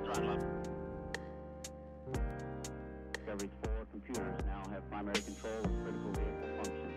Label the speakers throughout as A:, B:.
A: Patron level. Discovery's 4 computers now have primary control of critical vehicle functions.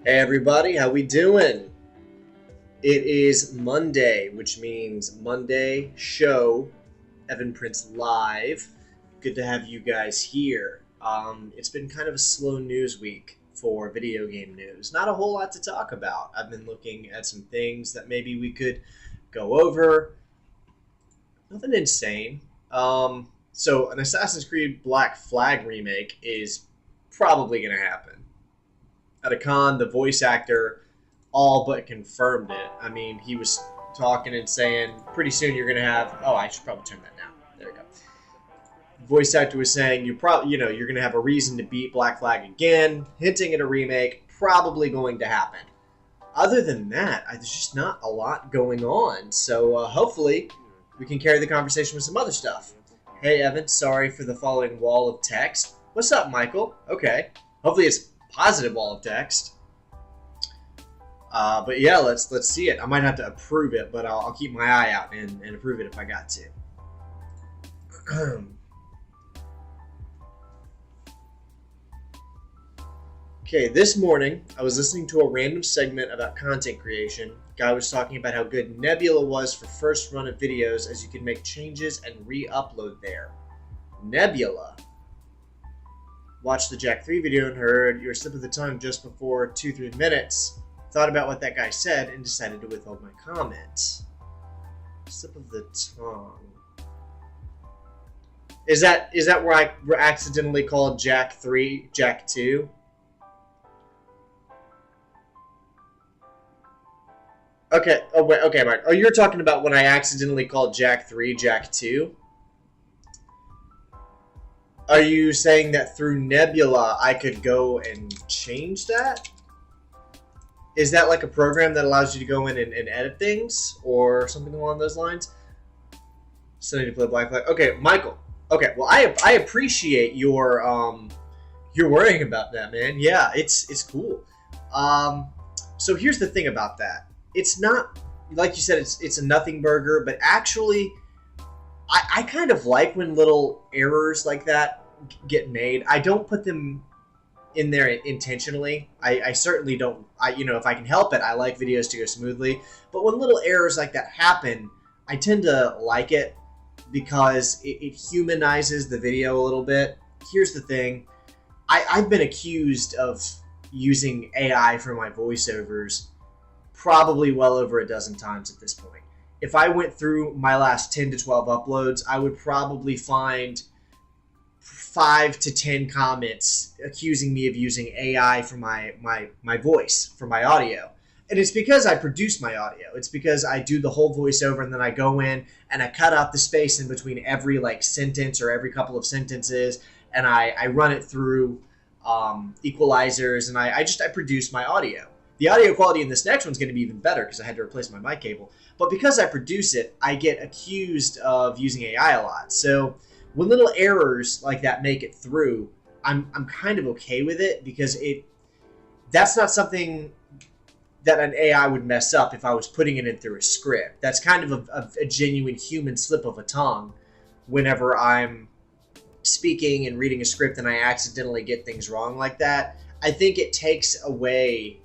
B: Hey everybody, how we doing? It is Monday, which means Monday show, Evan Prince live. Good to have you guys here. It's been kind of a slow news week for video game news. Not a whole lot to talk about. I've been looking at some things that maybe we could go over. Nothing insane. So an Assassin's Creed Black Flag remake is probably going to happen. At a con, the voice actor all but confirmed it. I mean, he was talking and saying, pretty soon you're going to have... Oh, I should probably turn that down. There we go. Voice actor was saying, you're going to have a reason to beat Black Flag again, hinting at a remake, probably going to happen. Other than that, there's just not a lot going on. So hopefully we can carry the conversation with some other stuff. Hey, Evan, sorry for the following wall of text. What's up, Michael? Okay. Hopefully it's positive wall of text. But yeah, let's see it. I might have to approve it, but I'll keep my eye out and approve it if I got to. Okay, this morning I was listening to a random segment about content creation. Guy was talking about how good Nebula was for first run of videos, as you can make changes and re-upload there. Nebula. Watched the Jack 3 video and heard your slip of the tongue just before 2-3 minutes. Thought about what that guy said and decided to withhold my comment. Slip of the tongue. Is that where I accidentally called Jack 3 Jack 2? Okay. Oh wait. Okay, Mark. Oh, you're talking about when I accidentally called Jack 3 Jack 2? Are you saying that through Nebula I could go and change that? Is that like a program that allows you to go in and edit things or something along those lines? Still need to play Black Flag. Okay, Michael. Okay, well I appreciate your worrying about that, man. Yeah, it's cool. So here's the thing about that. It's not, like you said, it's a nothing burger, but actually I kind of like when little errors like that get made. I don't put them in there intentionally. I certainly don't. If I can help it, I like videos to go smoothly. But when little errors like that happen, I tend to like it because it humanizes the video a little bit. Here's the thing. I've been accused of using AI for my voiceovers probably well over a dozen times at this point. If I went through my last 10 to 12 uploads, I would probably find 5 to 10 comments accusing me of using AI for my voice, for my audio. And it's because I produce my audio. It's because I do the whole voiceover and then I go in and I cut out the space in between every sentence or every couple of sentences, and I run it through equalizers, and I produce my audio. The audio quality in this next one's going to be even better because I had to replace my mic cable. But because I produce it, I get accused of using AI a lot. So when little errors like that make it through, I'm kind of okay with it because that's not something that an AI would mess up if I was putting it in through a script. That's kind of a genuine human slip of a tongue whenever I'm speaking and reading a script and I accidentally get things wrong like that. I think it takes away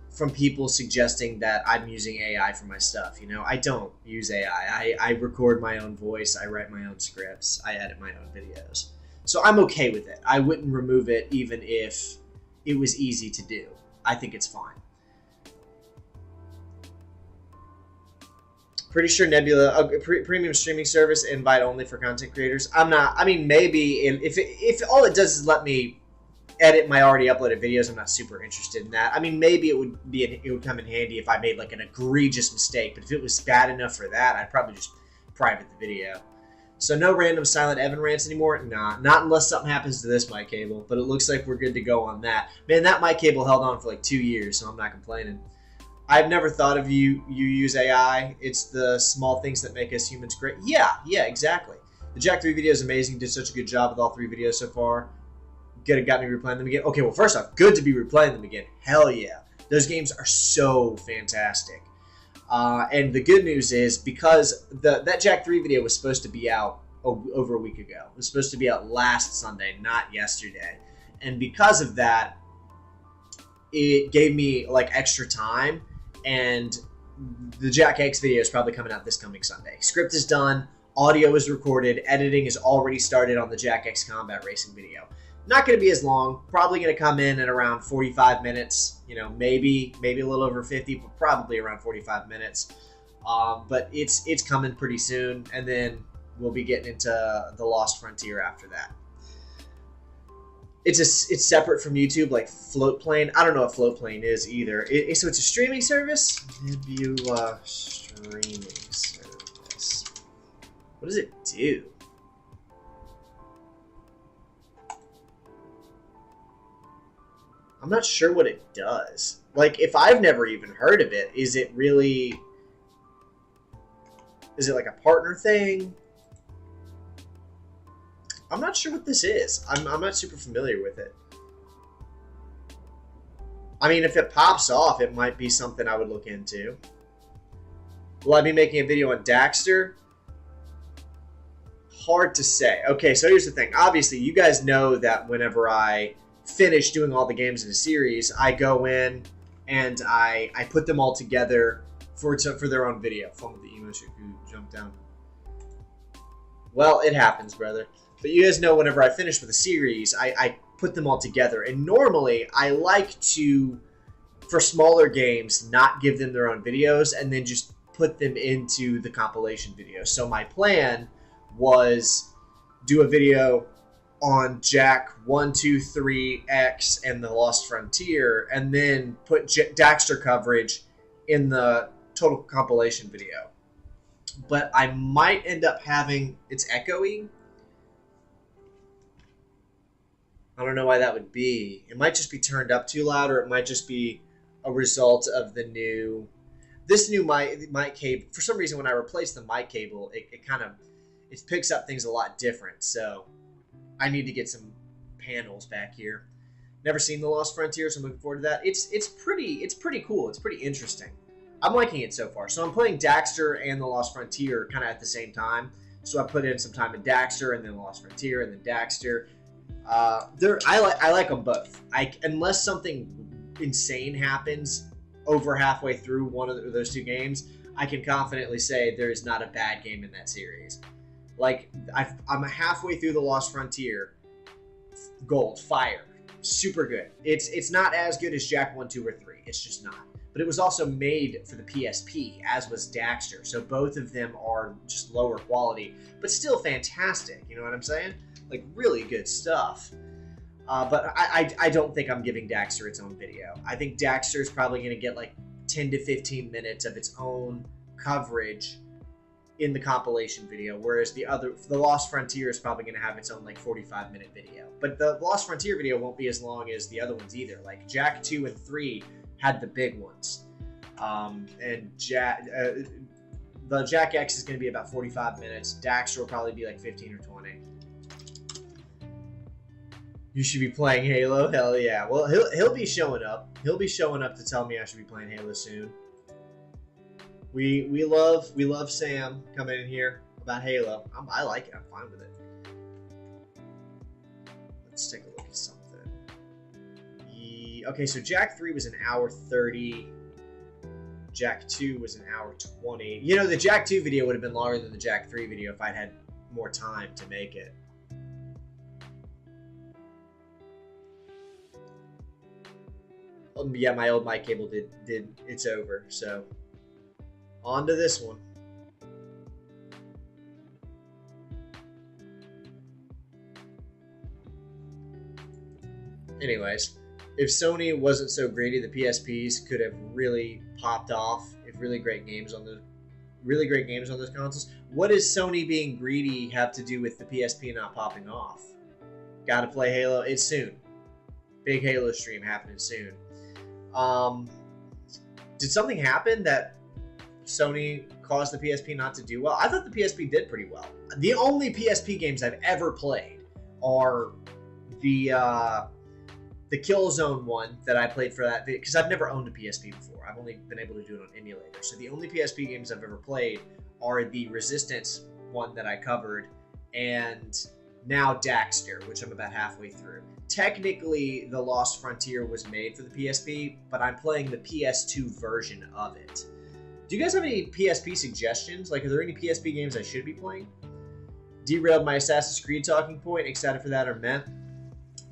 B: from people suggesting that I'm using AI for my stuff. I don't use AI. I record my own voice. I write my own scripts. I edit my own videos. So I'm okay with it. I wouldn't remove it even if it was easy to do. I think it's fine. Pretty sure Nebula, premium streaming service, invite only for content creators. I'm not, maybe if all it does is let me edit my already uploaded videos, I'm not super interested in that. Maybe it would come in handy if I made an egregious mistake, but if it was bad enough for that, I'd probably just private the video. So no random silent Evan rants anymore? Nah, not unless something happens to this mic cable, but it looks like we're good to go on that. Man, that mic cable held on for 2 years, so I'm not complaining. I've never thought of you use AI. It's the small things that make us humans great. Yeah, exactly. The Jack 3 video is amazing. Did such a good job with all 3 videos so far. Got me replaying them again. Okay, well, first off, good to be replaying them again. Hell yeah. Those games are so fantastic. And the good news is, because that Jack 3 video was supposed to be out over a week ago. It was supposed to be out last Sunday, not yesterday. And because of that, it gave me like extra time, and the Jack X video is probably coming out this coming Sunday. Script is done, audio is recorded, editing is already started on the Jack X Combat Racing video. Not going to be as long, probably going to come in at around 45 minutes, you know, maybe a little over 50, but probably around 45 minutes. But it's coming pretty soon, and then we'll be getting into the Lost Frontier after that. It's separate from YouTube, like Floatplane. I don't know what Floatplane is either. So it's a streaming service? Nebula streaming service. What does it do? I'm not sure what it does. Like, if I've never even heard of it, is it really... Is it like a partner thing? I'm not sure what this is. I'm not super familiar with it. I mean, if it pops off, it might be something I would look into. Will I be making a video on Daxter? Hard to say. Okay, so here's the thing. Obviously, you guys know that whenever I finish doing all the games in a series, I go in and I put them all together for their own video. Fun with the emotion who jumped down. Well, it happens, brother. But you guys know whenever I finish with a series, I put them all together. And normally, I like to, for smaller games, not give them their own videos and then just put them into the compilation video. So my plan was do a video on Jack 1, 2, 3, X, and the Lost Frontier, and then put Daxter coverage in the total compilation video. But I might end up having... It's echoing. I don't know why that would be. It might just be turned up too loud, or it might just be a result of the new... This new mic cable... For some reason, when I replaced the mic cable, it kind of... It picks up things a lot different, so... I need to get some panels back here. Never seen The Lost Frontier, so I'm looking forward to that. It's pretty cool. It's pretty interesting. I'm liking it so far. So I'm playing Daxter and The Lost Frontier kind of at the same time. So I put in some time in Daxter, and then The Lost Frontier, and then Daxter. I like them both. Unless something insane happens over halfway through one of those two games, I can confidently say there is not a bad game in that series. Like, I'm halfway through The Lost Frontier. Gold, fire, super good. It's not as good as Jack 1, 2, or 3. It's just not. But it was also made for the PSP, as was Daxter. So both of them are just lower quality, but still fantastic. You know what I'm saying? Like, really good stuff. But I don't think I'm giving Daxter its own video. I think Daxter is probably going to get like 10 to 15 minutes of its own coverage in the compilation video, whereas the Lost Frontier is probably going to have its own like 45-minute video. But the Lost Frontier video won't be as long as the other ones either. Like Jack 2 and 3 had the big ones, and the Jack X is going to be about 45 minutes. Daxter will probably be like 15 or 20. You should be playing Halo? Hell yeah. Well, he'll be showing up. He'll be showing up to tell me I should be playing Halo soon. We love Sam coming in here about Halo. I like it. I'm fine with it. Let's take a look at something. Okay, so Jack 3 was an hour 30. Jack 2 was an hour 20. You know, the Jack 2 video would have been longer than the Jack 3 video if I'd had more time to make it. Yeah, my old mic cable did it's over, so on to this one. Anyways, if Sony wasn't so greedy, the PSPs could have really popped off if really great games on those consoles. What does Sony being greedy have to do with the PSP not popping off? Gotta play Halo. It's soon. Big Halo stream happening soon. Did something happen that Sony caused the PSP not to do well? I thought the PSP did pretty well. The only PSP games I've ever played are the Killzone one that I played for that, because I've never owned a PSP before. I've only been able to do it on emulator. So the only PSP games I've ever played are the Resistance one that I covered, and now Daxter, which I'm about halfway through. Technically, The Lost Frontier was made for the PSP, but I'm playing the PS2 version of it. Do you guys have any PSP suggestions? Like, are there any PSP games I should be playing? Derailed my Assassin's Creed talking point. Excited for that or meh?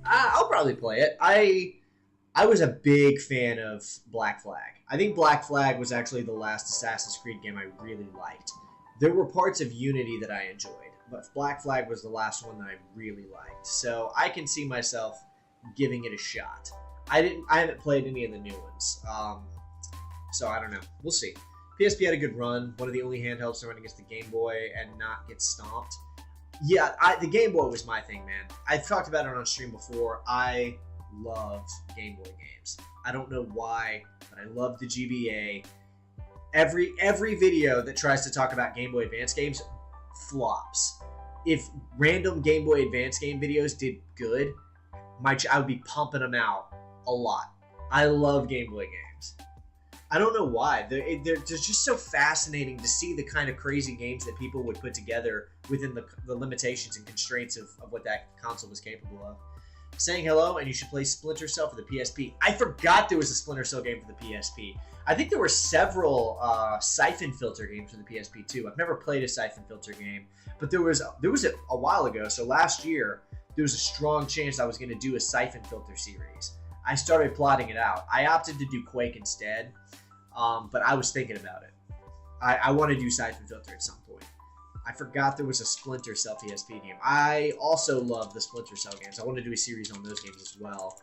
B: I'll probably play it. I was a big fan of Black Flag. I think Black Flag was actually the last Assassin's Creed game I really liked. There were parts of Unity that I enjoyed, but Black Flag was the last one that I really liked. So I can see myself giving it a shot. I haven't played any of the new ones. So I don't know. We'll see. PSP had a good run. One of the only handhelds to run against the Game Boy and not get stomped. Yeah, the Game Boy was my thing, man. I've talked about it on stream before. I loved Game Boy games. I don't know why, but I love the GBA. Every video that tries to talk about Game Boy Advance games flops. If random Game Boy Advance game videos did good, I would be pumping them out a lot. I love Game Boy games. I don't know why. They're just so fascinating to see the kind of crazy games that people would put together within the limitations and constraints of what that console was capable of. Saying hello, and you should play Splinter Cell for the PSP. I forgot there was a Splinter Cell game for the PSP. I think there were several Siphon Filter games for the PSP too. I've never played a Siphon Filter game, but there was a while ago. So last year, there was a strong chance I was going to do a Siphon Filter series. I started plotting it out. I opted to do Quake instead, but I was thinking about it. I want to do Siphon Filter at some point. I forgot there was a Splinter Cell PSP game. I also love the Splinter Cell games. I want to do a series on those games as well.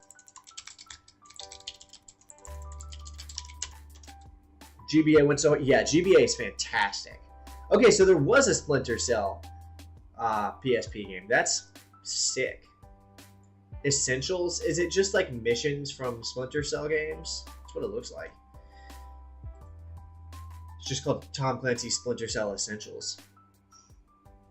B: GBA went so... Yeah, GBA is fantastic. Okay, so there was a Splinter Cell PSP game. That's sick. Essentials? Is it just like missions from Splinter Cell games? That's what it looks like. It's just called Tom Clancy's Splinter Cell Essentials.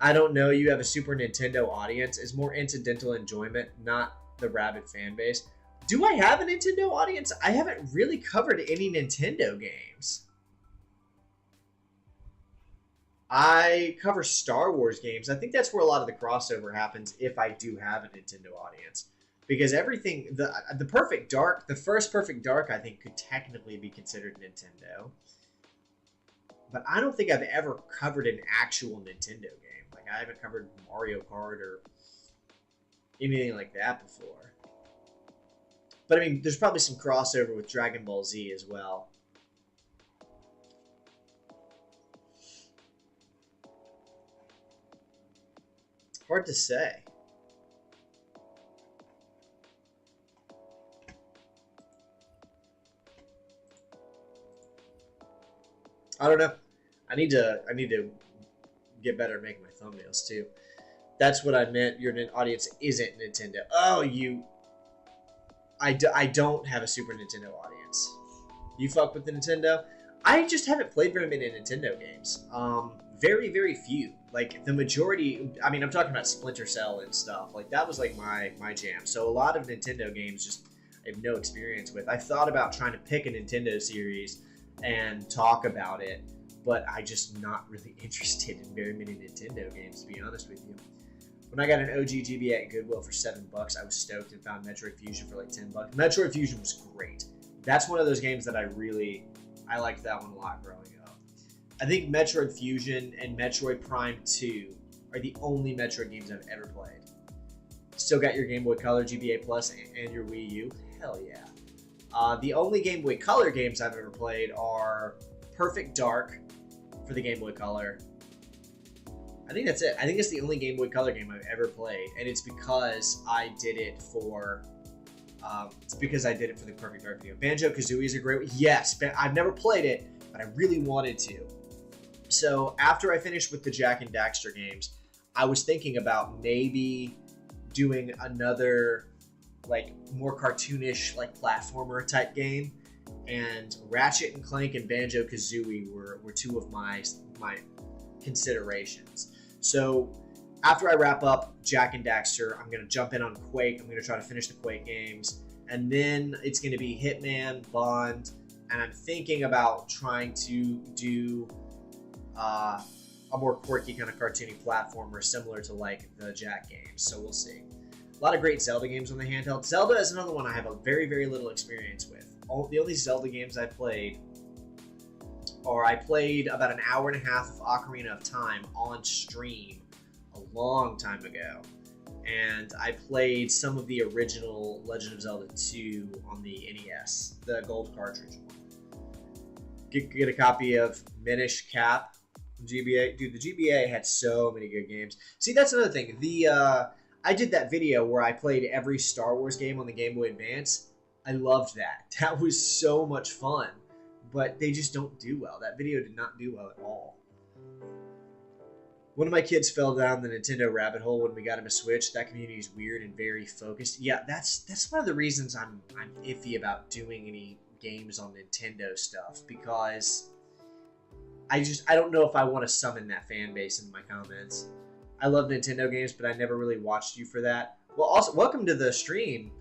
B: I don't know, you have a Super Nintendo audience. It's more incidental enjoyment, not the rabid fan base. Do I have a Nintendo audience? I haven't really covered any Nintendo games. I cover Star Wars games. I think that's where a lot of the crossover happens if I do have a Nintendo audience. Because everything, the Perfect Dark, the first Perfect Dark, I think could technically be considered Nintendo. But I don't think I've ever covered an actual Nintendo game. Like, I haven't covered Mario Kart or anything like that before. But, I mean, there's probably some crossover with Dragon Ball Z as well. Hard to say. I don't know. I need to get better at making my thumbnails too. That's what I meant. Your audience isn't Nintendo. Oh, I don't have a Super Nintendo audience. You fuck with the Nintendo? I just haven't played very many Nintendo games. Very, very few. Like, the majority, I mean, I'm talking about Splinter Cell and stuff. Like, that was like my jam. So a lot of Nintendo games just I have no experience with. I've thought about trying to pick a Nintendo series and talk about it, but I'm just not really interested in very many Nintendo games, to be honest with you. When I got an OG GBA at Goodwill for $7, I was stoked and found Metroid Fusion for like $10. Metroid Fusion was great. That's one of those games that I liked that one a lot growing up. I think Metroid Fusion and Metroid Prime 2 are the only Metroid games I've ever played. Still got your Game Boy Color, GBA Plus, and your Wii U? Hell yeah. The only Game Boy Color games I've ever played are Perfect Dark for the Game Boy Color. I think that's it. I think it's the only Game Boy Color game I've ever played, and it's because I did it for the Perfect Dark video. Banjo-Kazooie is a great one. Yes, I've never played it, but I really wanted to. So after I finished with the Jak and Daxter games, I was thinking about maybe doing another like more cartoonish like platformer type game, and Ratchet and Clank and Banjo-Kazooie were two of my considerations. So after I wrap up Jak and Daxter, I'm going to jump in on Quake. I'm going to try to finish the Quake games, and then it's going to be Hitman, Bond, and I'm thinking about trying to do a more quirky kind of cartoony platformer similar to like the Jack games. So we'll see. A lot of great Zelda games on the handheld. Zelda is another one I have a very, very little experience with. The only Zelda games I played are I played about an hour and a half of Ocarina of Time on stream a long time ago. And I played some of the original Legend of Zelda 2 on the NES, the gold cartridge one. Get a copy of Minish Cap GBA. Dude, the GBA had so many good games. See, that's another thing. I did that video where I played every Star Wars game on the Game Boy Advance. I loved that. That was so much fun. But they just don't do well. That video did not do well at all. One of my kids fell down the Nintendo rabbit hole when we got him a Switch. That community is weird and very focused. Yeah, that's one of the reasons I'm iffy about doing any games on Nintendo stuff, because I don't know if I want to summon that fan base in my comments. I love Nintendo games, but I never really watched you for that. Well, also, welcome to the stream,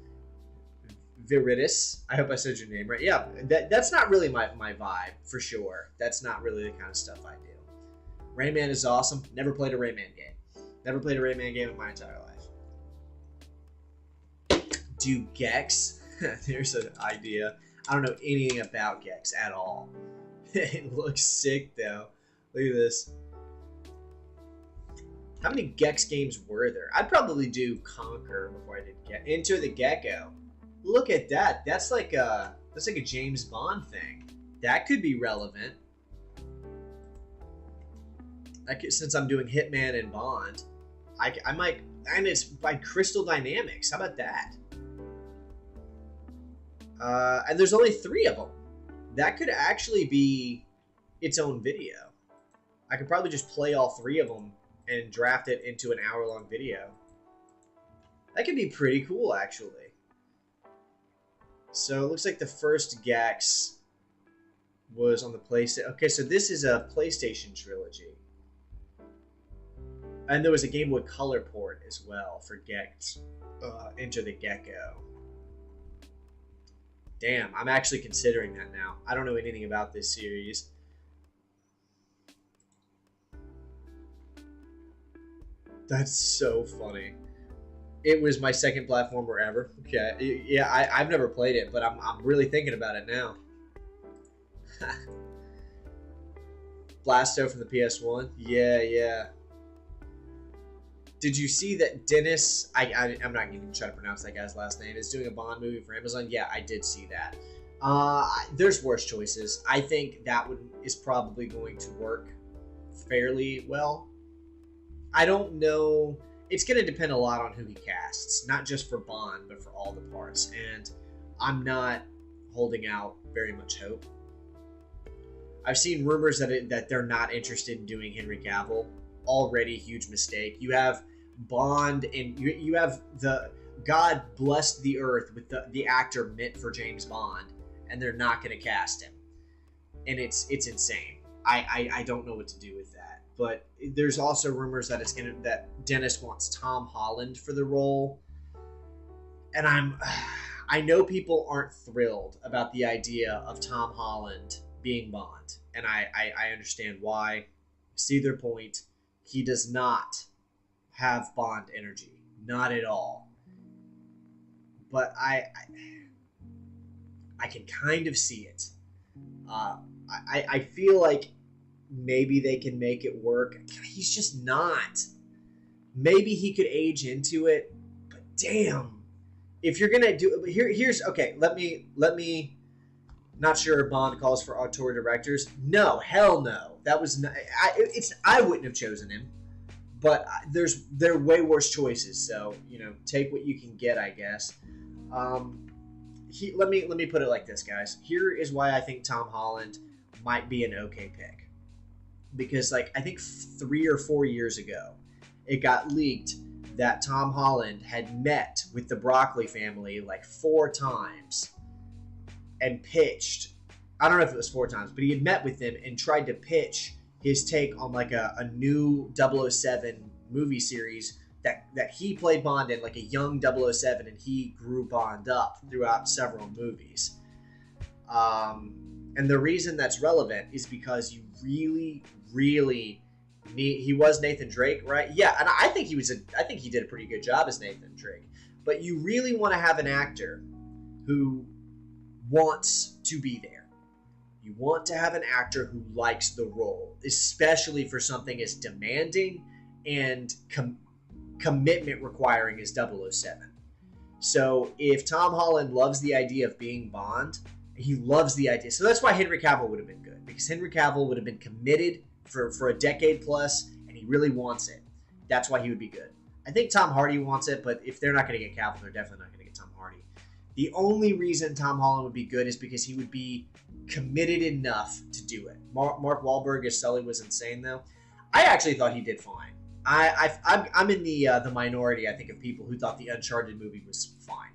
B: Viridis. I hope I said your name right. Yeah, that's not really my vibe, for sure. That's not really the kind of stuff I do. Rayman is awesome. Never played a Rayman game. Never played a Rayman game in my entire life. Do Gex? There's an idea. I don't know anything about Gex at all. It looks sick, though. Look at this. How many Gex games were there? I'd probably do Conquer before I did Gex. Enter the Gecko. Look at that. That's like a James Bond thing. That could be relevant. Since I'm doing Hitman and Bond, I might, and it's by Crystal Dynamics. How about that? And there's only 3 of them. That could actually be its own video. I could probably just play all 3 of them and draft it into an hour-long video. That could be pretty cool, actually. So it looks like the first Gex was on the PlayStation. Okay, so this is a PlayStation trilogy. And there was a Game Boy Color port as well for Gex, Enter the Gecko. Damn, I'm actually considering that now. I don't know anything about this series. That's so funny. It was my second platformer ever. Okay, yeah, I've never played it, but I'm really thinking about it now. Blasto from the PS1. Yeah. Did you see that Dennis, I'm not even trying to pronounce that guy's last name, is doing a Bond movie for Amazon? Yeah, I did see that. There's worse choices. I think that one is probably going to work fairly well. I don't know. It's going to depend a lot on who he casts, not just for Bond, but for all the parts. And I'm not holding out very much hope. I've seen rumors that they're not interested in doing Henry Cavill. Already huge mistake. You have Bond and you have the God blessed the earth with the actor meant for James Bond, and they're not going to cast him, and it's insane. I don't know what to do with that. But there's also rumors that that Dennis wants Tom Holland for the role, and I know people aren't thrilled about the idea of Tom Holland being Bond, and I understand why. See their point. He does not have Bond energy. Not at all. But I can kind of see it. I feel like maybe they can make it work. He's just not. Maybe he could age into it, but damn. If you're gonna do here's okay, let me not sure Bond calls for auteur directors. No, hell no. That was not, I wouldn't have chosen him, but there are way worse choices. So take what you can get, I guess. Let me put it like this, guys. Here is why I think Tom Holland might be an okay pick, because I think 3 or 4 years ago, it got leaked that Tom Holland had met with the Broccoli family 4 times and pitched. I don't know if it was 4 times, but he had met with them and tried to pitch his take on a new 007 movie series that he played Bond in, a young 007, and he grew Bond up throughout several movies. And the reason that's relevant is because you really, really He was Nathan Drake, right? Yeah, and I think I think he did a pretty good job as Nathan Drake. But you really want to have an actor who wants to be there. You want to have an actor who likes the role, especially for something as demanding and commitment requiring as 007. So if Tom Holland loves the idea of being Bond, he loves the idea. So that's why Henry Cavill would have been good, because Henry Cavill would have been committed for a decade plus, and he really wants it. That's why he would be good. I think Tom Hardy wants it, but if they're not going to get Cavill, they're definitely not going to get Tom Hardy. The only reason Tom Holland would be good is because he would be committed enough to do it. Mark Wahlberg as Sully was insane, though. I actually thought he did fine. I'm in the minority, I think, of people who thought the Uncharted movie was fine.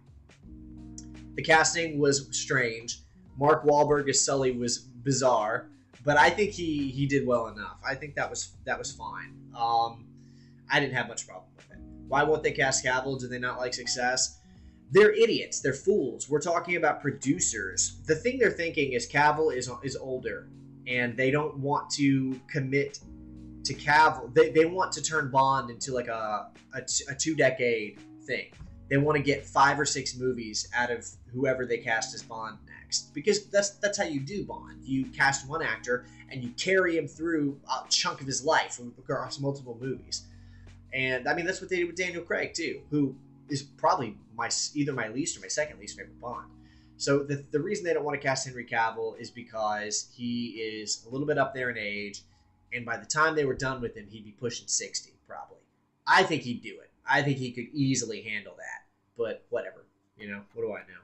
B: The casting was strange. Mark Wahlberg as Sully was bizarre, but I think he did well enough. I think that was fine. I didn't have much problem with it. Why won't they cast Cavill? Do they not like success? They're idiots. They're fools. We're talking about producers. The thing they're thinking is Cavill is older, and they don't want to commit to Cavill. They want to turn Bond into like a 2-decade thing. They want to get 5 or 6 movies out of whoever they cast as Bond next, because that's how you do Bond. You cast one actor and you carry him through a chunk of his life across multiple movies. And I mean, that's what they did with Daniel Craig too, who is probably either my least or my second least favorite Bond. So the reason they don't want to cast Henry Cavill is because he is a little bit up there in age, and by the time they were done with him, he'd be pushing 60 probably. I think he'd do it. I think he could easily handle that. But whatever, what do I know?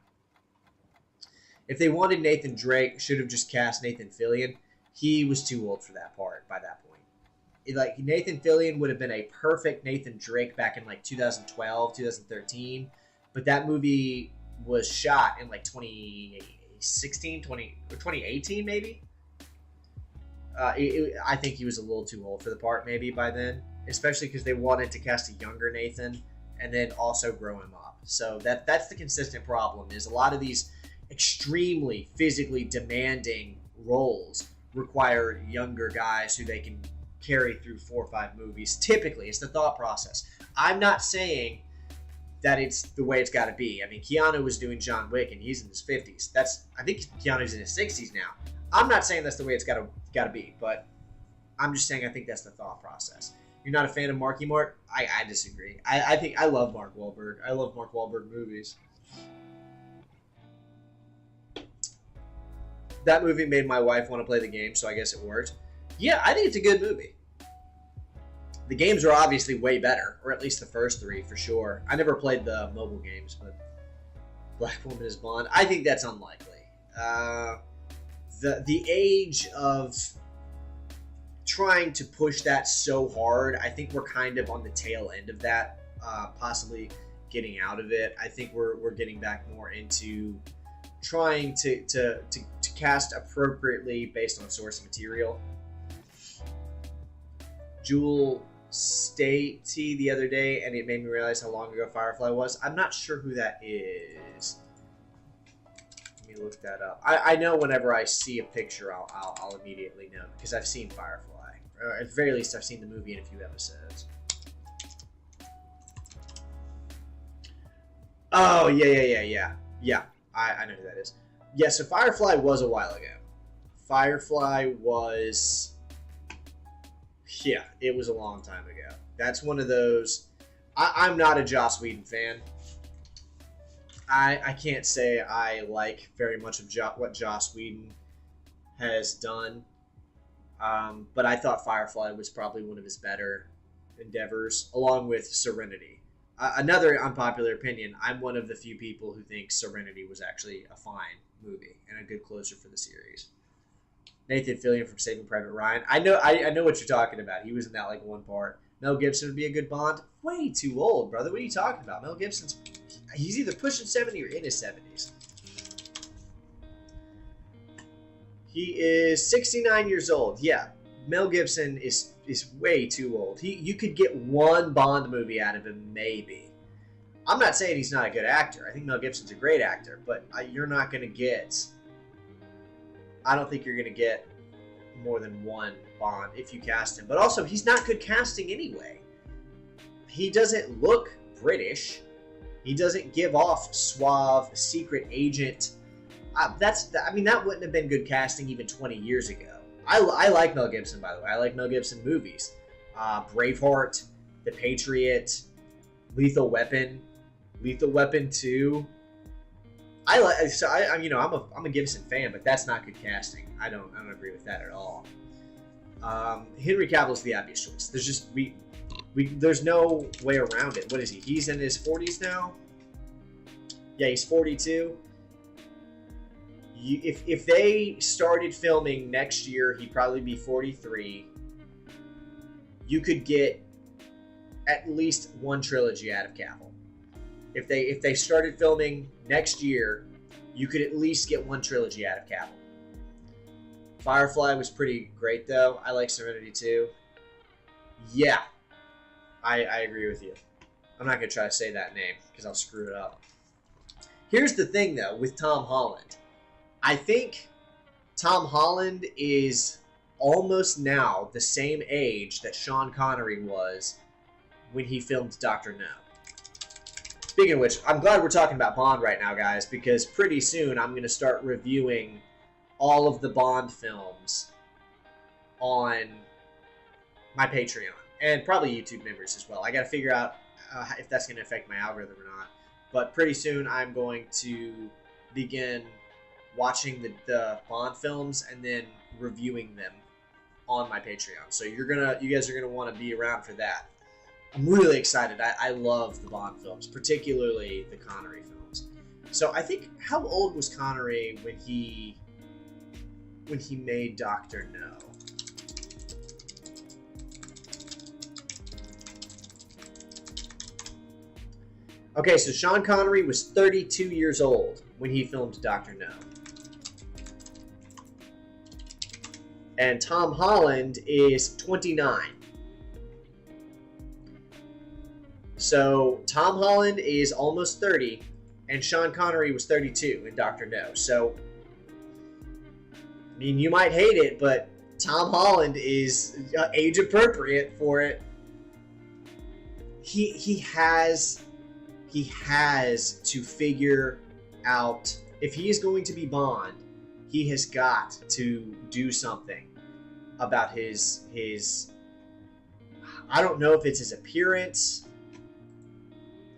B: If they wanted Nathan Drake, should have just cast Nathan Fillion. He was too old for that part by that point. Like, Nathan Fillion would have been a perfect Nathan Drake back in like 2012, 2013. But that movie was shot in like 2016, 2018 maybe. I think he was a little too old for the part maybe by then, especially because they wanted to cast a younger Nathan and then also grow him up. So that's the consistent problem, is a lot of these extremely physically demanding roles require younger guys who they can carry through 4 or 5 movies. Typically, it's the thought process. I'm not saying that it's the way it's got to be. I mean, Keanu was doing John Wick and he's in his 50s. I think Keanu's in his 60s now. I'm not saying that's the way it's got to be, but I'm just saying I think that's the thought process. You're not a fan of Marky Mark? I disagree. I think I love Mark Wahlberg. I love Mark Wahlberg movies. That movie made my wife want to play the game, so I guess it worked. Yeah, I think it's a good movie. The games are obviously way better, or at least the first 3 for sure. I never played the mobile games, but Black Woman is Bond. I think that's unlikely. The age of trying to push that so hard, I think we're kind of on the tail end of that, possibly getting out of it. I think we're getting back more into trying to cast appropriately based on source material. Jewel Staty the other day, and it made me realize how long ago Firefly was. I'm not sure who that is. Let me look that up. I know whenever I see a picture, I'll immediately know, because I've seen Firefly. Or at the very least, I've seen the movie in a few episodes. Oh, yeah. I know who that is. Yeah, so Firefly was a while ago. Firefly was... Yeah, it was a long time ago. That's one of those... I'm not a Joss Whedon fan. I can't say I like very much of what Joss Whedon has done. But I thought Firefly was probably one of his better endeavors, along with Serenity. Another unpopular opinion, I'm one of the few people who think Serenity was actually a fine movie and a good closer for the series. Nathan Fillion from Saving Private Ryan. I know what you're talking about. He was in that like one part. Mel Gibson would be a good Bond. Way too old, brother. What are you talking about? Mel Gibson's... He's either pushing 70 or in his 70s. He is 69 years old. Yeah, Mel Gibson is way too old. You could get one Bond movie out of him, maybe. I'm not saying he's not a good actor. I think Mel Gibson's a great actor, but you're not going to get... I don't think you're going to get more than one Bond if you cast him. But also, he's not good casting anyway. He doesn't look British. He doesn't give off suave, secret agent. I mean, that wouldn't have been good casting even 20 years ago. I like Mel Gibson, by the way. I like Mel Gibson movies. Braveheart, The Patriot, Lethal Weapon 2. I'm a Gibson fan, but that's not good casting. I don't agree with that at all. Henry Cavill's the obvious choice. There's just there's no way around it. What is he? He's in his 40s now. Yeah, he's 42. If they started filming next year, he'd probably be 43. You could get at least one trilogy out of Cavill. If they started filming next year, you could at least get one trilogy out of Cavill. Firefly was pretty great, though. I like Serenity too. Yeah, I agree with you. I'm not going to try to say that name because I'll screw it up. Here's the thing, though, with Tom Holland. I think Tom Holland is almost now the same age that Sean Connery was when he filmed Dr. No. Speaking of which, I'm glad we're talking about Bond right now, guys, because pretty soon I'm going to start reviewing all of the Bond films on my Patreon, and probably YouTube members as well. I got to figure out if that's going to affect my algorithm or not. But pretty soon I'm going to begin watching the Bond films and then reviewing them on my Patreon. So you guys are gonna want to be around for that. I'm really excited. I love the Bond films, particularly the Connery films. So I think, how old was Connery when he made Dr. No? Okay, so Sean Connery was 32 years old when he filmed Dr. No. And Tom Holland is 29. So Tom Holland is almost 30, and Sean Connery was 32 in Dr. No. So, I mean, you might hate it, but Tom Holland is age appropriate for it. He has to figure out, if he is going to be Bond, he has got to do something about his I don't know if it's his appearance.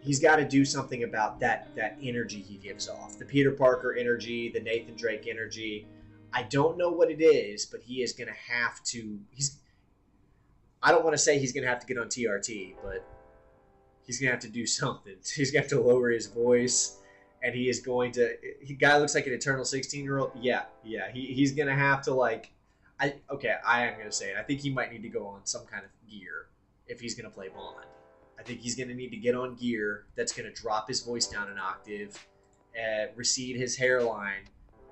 B: He's got to do something about that energy he gives off. The Peter Parker energy, the Nathan Drake energy. I don't know what it is, but he is going to have to... I don't want to say he's going to have to get on TRT, but he's going to have to do something. He's going to have to lower his voice, and he is going to... Guy looks like an eternal 16-year-old. Yeah. He's going to have to, like... I am going to say it. I think he might need to go on some kind of gear if he's going to play Bond. I think he's going to need to get on gear that's going to drop his voice down an octave, recede his hairline,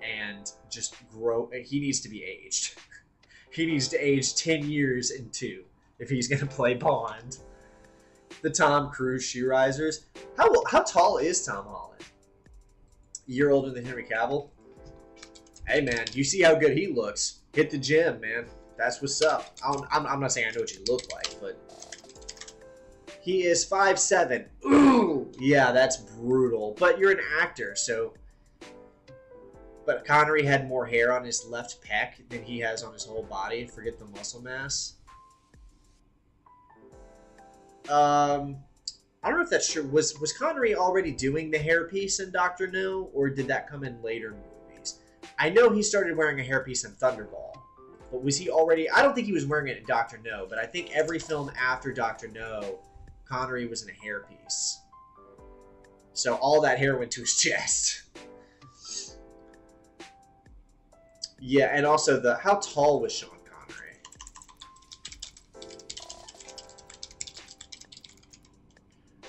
B: and just grow. He needs to be aged. He needs to age 10 years in 2 if he's going to play Bond. The Tom Cruise shoe risers. How tall is Tom Holland? A year older than Henry Cavill? Hey, man, you see how good he looks. Hit the gym, man. That's what's up. I'm not saying I know what you look like, but... He is 5'7". Ooh! Yeah, that's brutal. But you're an actor, so... But Connery had more hair on his left pec than he has on his whole body. Forget the muscle mass. I don't know if that's true. Was Connery already doing the hairpiece in Dr. No, or did that come in later movies? I know he started wearing a hairpiece in Thunderball, but was he already... I don't think he was wearing it in Dr. No, but I think every film after Dr. No, Connery was in a hairpiece. So all that hair went to his chest. Yeah, and also how tall was Sean Connery?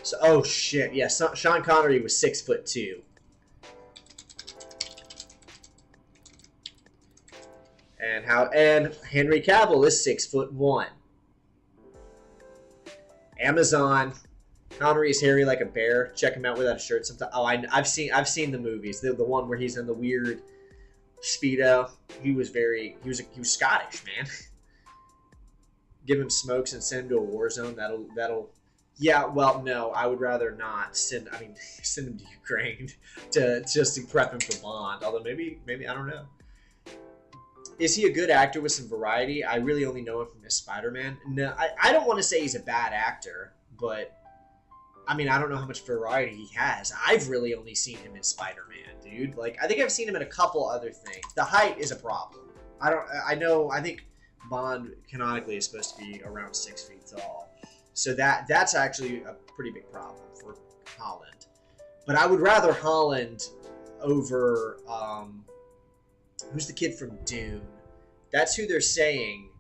B: So, oh shit, yeah, Sean Connery was 6'2". And Henry Cavill is 6'1". Amazon. Connery is hairy like a bear. Check him out without a shirt. Sometimes. Oh, I've seen the movies. The one where he's in the weird Speedo. He was Scottish, man. Give him smokes and send him to a war zone. That'll. Yeah, well, no, I would rather not send. I mean, send him to Ukraine to prep him for Bond. Although maybe I don't know. Is he a good actor with some variety? I really only know him from his Spider-Man. No, I don't want to say he's a bad actor, but I mean, I don't know how much variety he has. I've really only seen him in Spider-Man, dude. Like, I think I've seen him in a couple other things. The height is a problem. I think Bond canonically is supposed to be around 6 feet tall. So that's actually a pretty big problem for Holland. But I would rather Holland over, who's the kid from Dune? That's who they're saying.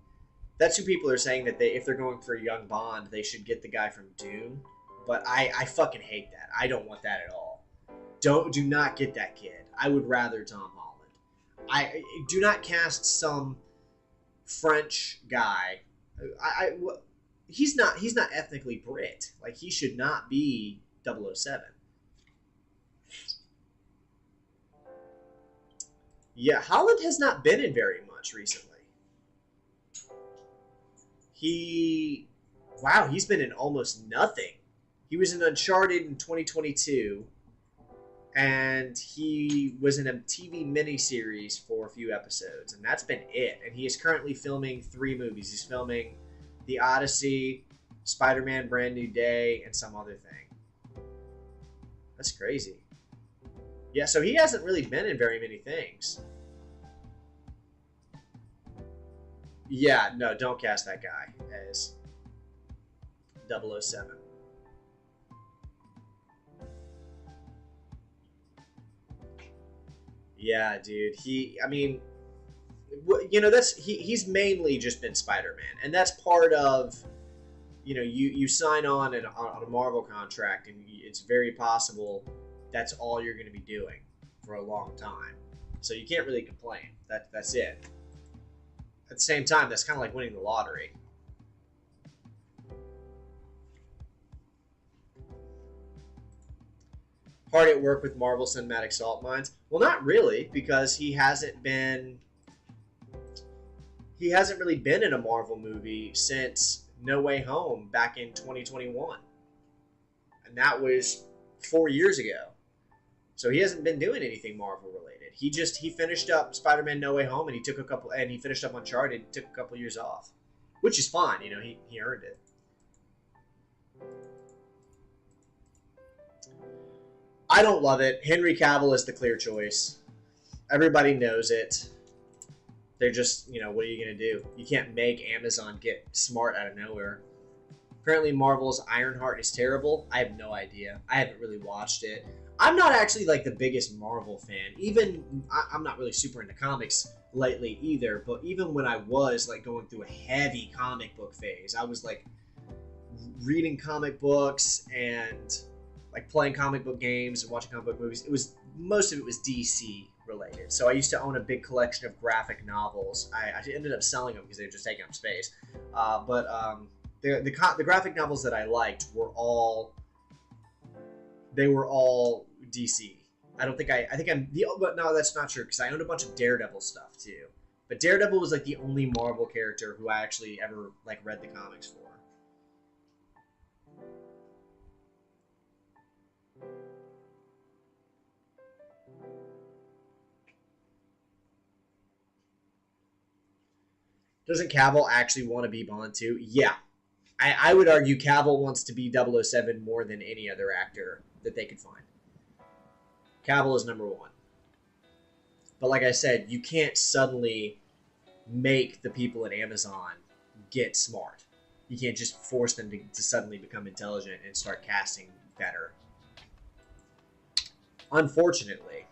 B: That's who people are saying that if they're going for a young Bond, they should get the guy from Dune. But I fucking hate that. I don't want that at all. Do not get that kid. I would rather Tom Holland. I do not cast some French guy. He's not ethnically Brit. Like, he should not be 007. Yeah, Holland has not been in very much recently. He's been in almost nothing. He was in Uncharted in 2022, and he was in a TV miniseries for a few episodes, and that's been it. And he is currently filming 3 movies. He's filming The Odyssey, Spider-Man Brand New Day, and some other thing. That's crazy. Yeah, so he hasn't really been in very many things. Yeah, no, don't cast that guy as 007. Yeah, dude. He's mainly just been Spider-Man, and that's part of, you sign on a Marvel contract, and it's very possible that's all you're going to be doing for a long time. So you can't really complain. That's it. At the same time, that's kind of like winning the lottery. Hard at work with Marvel Cinematic Salt Mines? Well, not really, because he hasn't really been in a Marvel movie since No Way Home back in 2021. And that was 4 years ago. So he hasn't been doing anything Marvel related. He finished up Spider-Man No Way Home, and he finished up Uncharted and took a couple years off. Which is fine, he earned it. I don't love it. Henry Cavill is the clear choice. Everybody knows it. They're just, what are you going to do? You can't make Amazon get smart out of nowhere. Apparently Marvel's Ironheart is terrible. I have no idea. I haven't really watched it. I'm not actually like the biggest Marvel fan. I'm not really super into comics lately either, but even when I was like going through a heavy comic book phase, I was like reading comic books and like playing comic book games and watching comic book movies. Most of it was DC related. So I used to own a big collection of graphic novels. I ended up selling them because they were just taking up space. The graphic novels that I liked were all DC. But no, that's not true, because I owned a bunch of Daredevil stuff too. But Daredevil was like the only Marvel character who I actually ever like read the comics for. Doesn't Cavill actually want to be Bond too? Yeah. I would argue Cavill wants to be 007 more than any other actor that they could find. Cavill is number one. But like I said, you can't suddenly make the people at Amazon get smart. You can't just force them to suddenly become intelligent and start casting better. Unfortunately.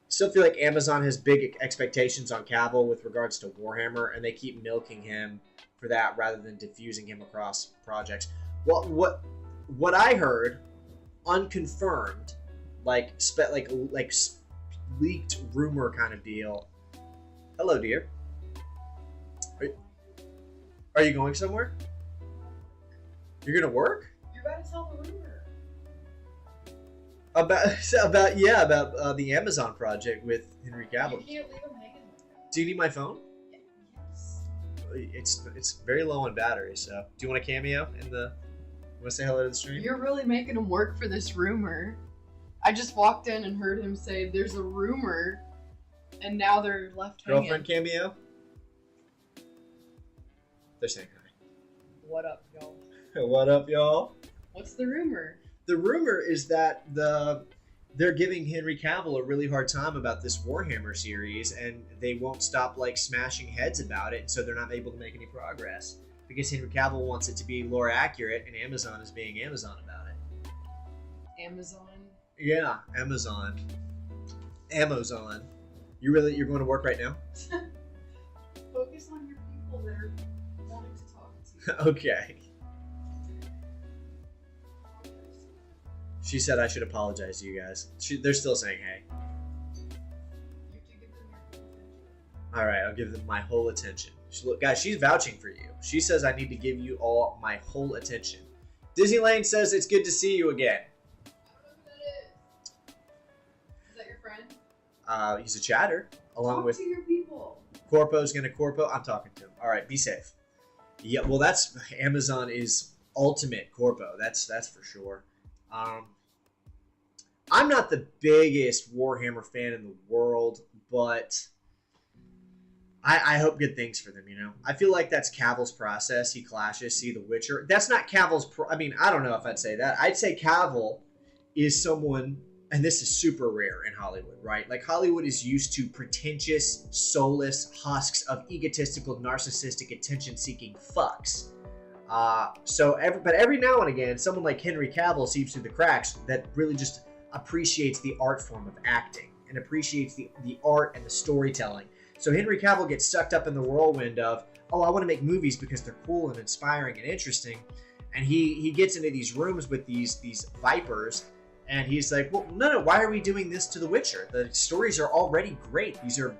B: Still feel like Amazon has big expectations on Cavill with regards to Warhammer, and they keep milking him for that rather than diffusing him across projects. What I heard, unconfirmed, leaked rumor kind of deal. Hello, dear. Are you going somewhere? You're gonna work?
C: You're about to tell the rumor.
B: about the Amazon project with Henry Cavill.
C: You can't leave him hanging.
B: Do you need my phone?
C: Yes.
B: It's very low on battery, so do you want a cameo in the? Want to say hello to the stream?
C: You're really making him work for this rumor. I just walked in and heard him say, "There's a rumor," and now they're left hanging.
B: Girlfriend cameo. They're saying hi.
C: What up, y'all?
B: What up, y'all?
C: What's the rumor?
B: The rumor is that they're giving Henry Cavill a really hard time about this Warhammer series, and they won't stop like smashing heads about it, and so they're not able to make any progress because Henry Cavill wants it to be lore accurate, and Amazon is being Amazon about it.
C: Amazon.
B: Yeah, Amazon. Amazon. You're going to work right now?
C: Focus on your people that are wanting to talk to you.
B: Okay. She said I should apologize to you guys. They're still saying hey.
C: You have to give them your full attention.
B: All right, I'll give them my whole attention. Guys, she's vouching for you. She says I need to give you all my whole attention. Disney Lane says it's good to see you again.
C: I don't know who that is. Is that your friend?
B: He's a chatter along
C: Talk
B: with
C: to your people.
B: Corpo's gonna Corpo. I'm talking to him. All right, be safe. Yeah, well, that's Amazon is ultimate Corpo. That's for sure. I'm not the biggest Warhammer fan in the world, but I hope good things for them, you know? I feel like that's Cavill's process. He clashes, see The Witcher. That's not Cavill's... I mean, I don't know if I'd say that. I'd say Cavill is someone... And this is super rare in Hollywood, right? Like, Hollywood is used to pretentious, soulless husks of egotistical, narcissistic, attention-seeking fucks. But every now and again, someone like Henry Cavill seeps through the cracks that really just appreciates the art form of acting and appreciates the art and the storytelling. So Henry Cavill gets sucked up in the whirlwind of, oh, I want to make movies because they're cool and inspiring and interesting. And he gets into these rooms with these vipers, and he's like, well, no, why are we doing this to The Witcher? The stories are already great. These are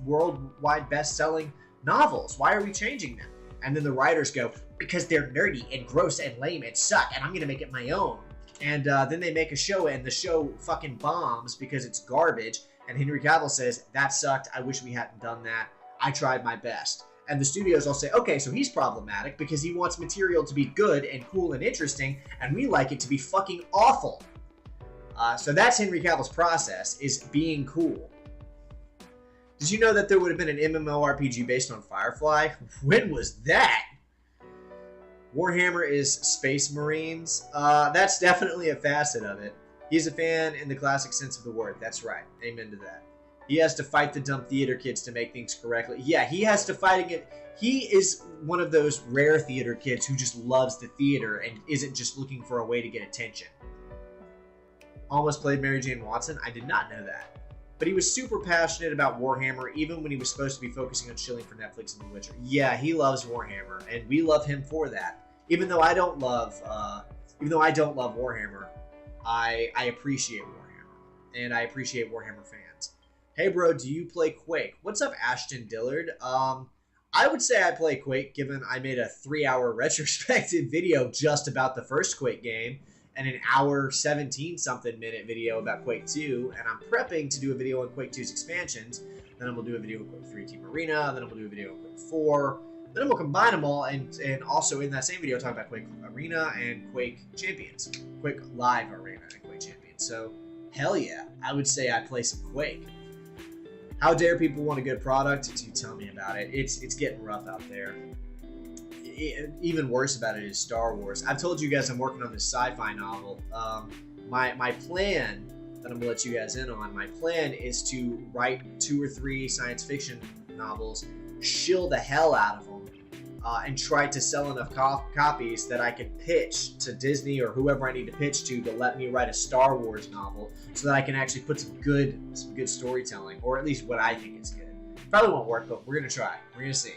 B: worldwide best-selling novels. Why are we changing them? And then the writers go, because they're nerdy and gross and lame and suck, and I'm going to make it my own. And then they make a show, and the show fucking bombs because it's garbage. And Henry Cavill says, that sucked. I wish we hadn't done that. I tried my best. And the studios all say, okay, so he's problematic because he wants material to be good and cool and interesting, and we like it to be fucking awful. So that's Henry Cavill's process, is being cool. Did you know that there would have been an MMORPG based on Firefly? When was that? Warhammer is Space Marines. That's definitely a facet of it. He's a fan in the classic sense of the word. That's right. Amen to that. He has to fight the dumb theater kids to make things correctly. Yeah, he has to fight it. He is one of those rare theater kids who just loves the theater and isn't just looking for a way to get attention. Almost played Mary Jane Watson. I did not know that. But he was super passionate about Warhammer, even when he was supposed to be focusing on chilling for Netflix and The Witcher. Yeah, he loves Warhammer, and we love him for that. Even though I don't love Warhammer, I appreciate Warhammer, and I appreciate Warhammer fans. Hey, bro, do you play Quake? What's up, Ashton Dillard? I would say I play Quake, given I made a 3-hour retrospective video just about the first Quake game, and an hour 17-something minute video about Quake 2, and I'm prepping to do a video on Quake 2's expansions. Then I'm going to do a video on Quake 3 Team Arena, then I'm going to do a video on Quake 4, then I'm going to combine them all, and also in that same video talk about Quake Arena and Quake Champions. Quake Live Arena and Quake Champions. So, hell yeah, I would say I play some Quake. How dare people want a good product? You tell me about it. It's getting rough out there. Even worse about it is Star Wars. I've told you guys I'm working on this sci-fi novel. My plan that I'm going to let you guys in on, my plan is to write 2 or 3 science fiction novels, shill the hell out of them, and try to sell enough copies that I can pitch to Disney or whoever I need to pitch to let me write a Star Wars novel so that I can actually put some good storytelling, or at least what I think is good. Probably won't work, but we're going to try. We're going to see.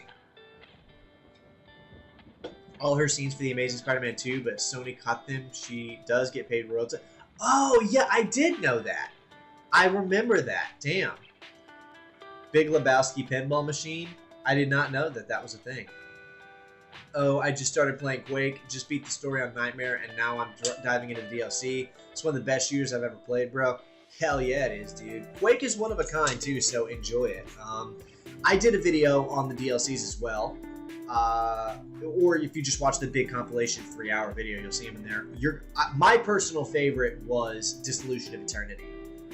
B: All her scenes for The Amazing Spider-Man 2, but Sony cut them. She does get paid royalties. Oh, yeah, I did know that. I remember that. Damn. Big Lebowski pinball machine. I did not know that was a thing. oh, I just started playing Quake, just beat the story on Nightmare, and now I'm diving into the DLC. It's one of the best shooters I've ever played, bro. Hell yeah, it is, dude. Quake is one of a kind, too, so enjoy it. I did a video on the DLCs as well. Or if you just watch the big compilation 3-hour video, you'll see them in there. My personal favorite was Dissolution of Eternity.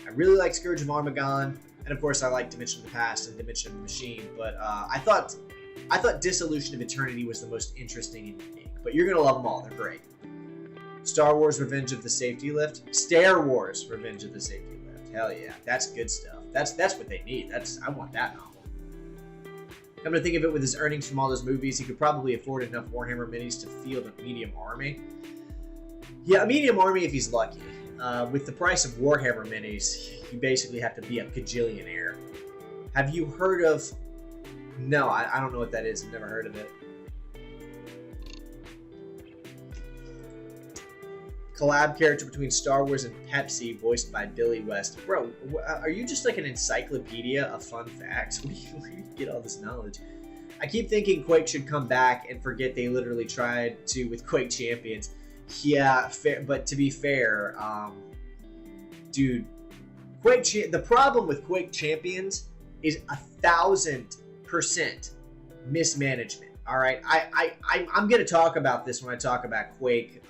B: I really like Scourge of Armagon, and of course I like Dimension of the Past and Dimension of the Machine, but I thought Dissolution of Eternity was the most interesting and unique. But you're gonna love them all, they're great. Star Wars Revenge of the Safety Lift. Star Wars Revenge of the Safety Lift. Hell yeah, that's good stuff. That's what they need. I want that novel. Come to think of it, with his earnings from all those movies, he could probably afford enough Warhammer minis to field a medium army. Yeah, a medium army if he's lucky. With the price of Warhammer minis, you basically have to be a gajillionaire. Have you heard of... No, I don't know what that is. I've never heard of it. Collab character between Star Wars and Pepsi, voiced by Billy West. Bro, are you just like an encyclopedia of fun facts? Where do you get all this knowledge? I keep thinking Quake should come back and forget they literally tried to with Quake Champions. Yeah, fair, but to be fair, dude, the problem with Quake Champions is 1,000% mismanagement. All right, I'm gonna talk about this when I talk about Quake.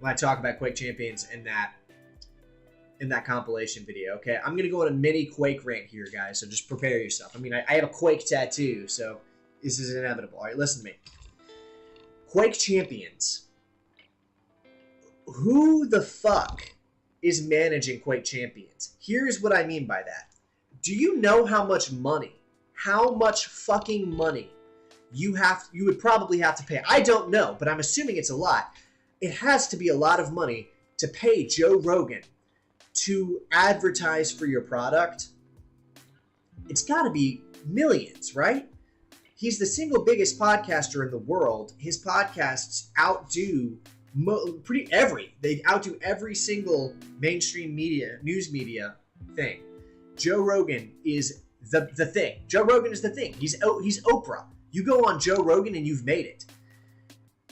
B: When I talk about Quake Champions in that compilation video, okay? I'm gonna go on a mini Quake rant here, guys. So just prepare yourself. I mean, I have a Quake tattoo, so this is inevitable. All right, listen to me. Quake Champions. Who the fuck is managing Quake Champions? Here's what I mean by that. Do you know how much fucking money you would probably have to pay? I don't know, but I'm assuming it's a lot. It has to be a lot of money to pay Joe Rogan to advertise for your product. It's got to be millions, right? He's the single biggest podcaster in the world. His podcasts outdo they outdo every single mainstream media, news media thing. Joe Rogan is the thing. Joe Rogan is the thing. He's Oprah. You go on Joe Rogan and you've made it.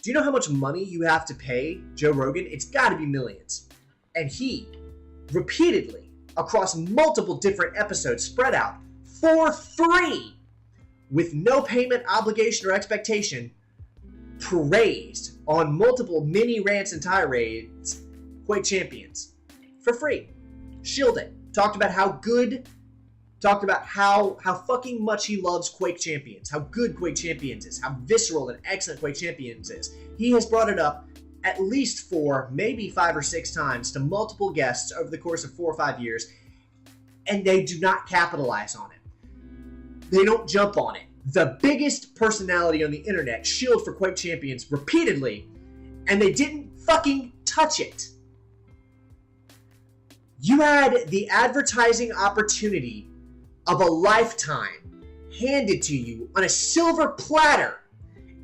B: Do you know how much money you have to pay Joe Rogan? It's got to be millions. And he, repeatedly, across multiple different episodes spread out, for free, with no payment, obligation, or expectation, praised on multiple mini rants and tirades Quake Champions. For free. Shielded. Talked about how good... Talked about how fucking much he loves Quake Champions, how good Quake Champions is, how visceral and excellent Quake Champions is. He has brought it up at least 4, maybe 5 or 6 times to multiple guests over the course of 4 or 5 years, and they do not capitalize on it. They don't jump on it. The biggest personality on the internet shielded for Quake Champions repeatedly, and they didn't fucking touch it. You had the advertising opportunity of a lifetime handed to you on a silver platter,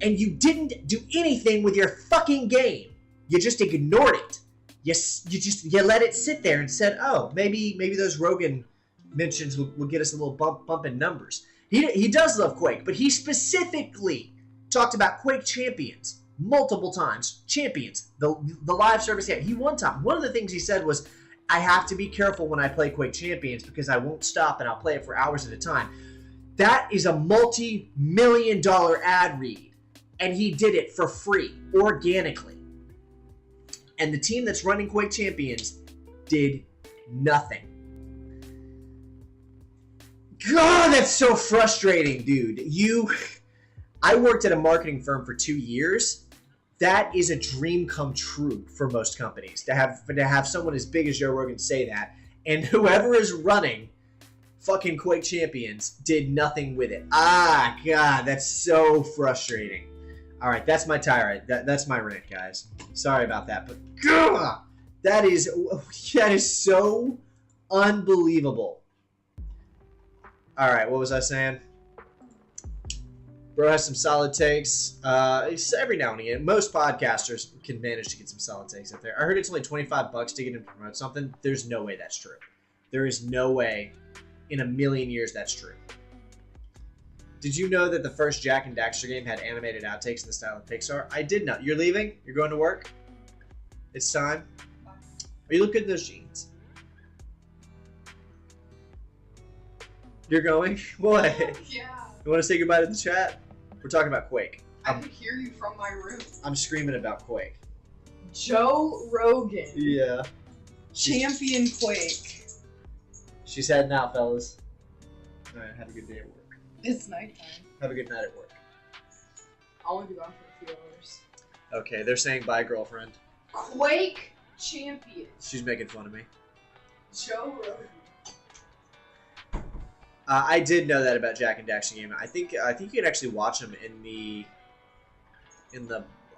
B: and you didn't do anything with your fucking game. You just ignored it. You let it sit there and said, oh, maybe those Rogan mentions will get us a little bump in numbers. He does love Quake, but he specifically talked about Quake Champions multiple times. Champions, the live service. Yeah, one of the things he said was, I have to be careful when I play Quake Champions because I won't stop and I'll play it for hours at a time. That is a multi-million-dollar ad read, and he did it for free, organically. And the team that's running Quake Champions did nothing. God, that's so frustrating, dude. I worked at a marketing firm for 2 years. That is a dream come true for most companies, to have someone as big as Joe Rogan say that, and whoever is running fucking Quake Champions did nothing with it. Ah, God, that's so frustrating. All right, that's my tirade. That's my rant, guys. Sorry about that, but God, that is so unbelievable. All right, what was I saying? Bro has some solid takes. Every now and again, most podcasters can manage to get some solid takes up there. I heard it's only $25 to get him to promote something. There's no way that's true. There is no way in a million years that's true. Did you know that the first Jack and Daxter game had animated outtakes in the style of Pixar? I did not. You're leaving? You're going to work? It's time? Oh, you look good in those jeans. You're going? What?
C: Yeah.
B: You want to say goodbye to the chat? We're talking about Quake.
C: I can hear you from my room.
B: I'm screaming about Quake.
C: Joe Rogan.
B: Yeah.
C: Champion Quake.
B: She's heading out, fellas. Alright, have a good day at work.
C: It's nighttime.
B: Have a good night at work.
C: I'll only be gone for a few hours.
B: Okay, they're saying bye, girlfriend.
C: Quake champion.
B: She's making fun of me.
C: Joe Rogan.
B: I did know that about Jack and Daxter game. I think you can actually watch them in the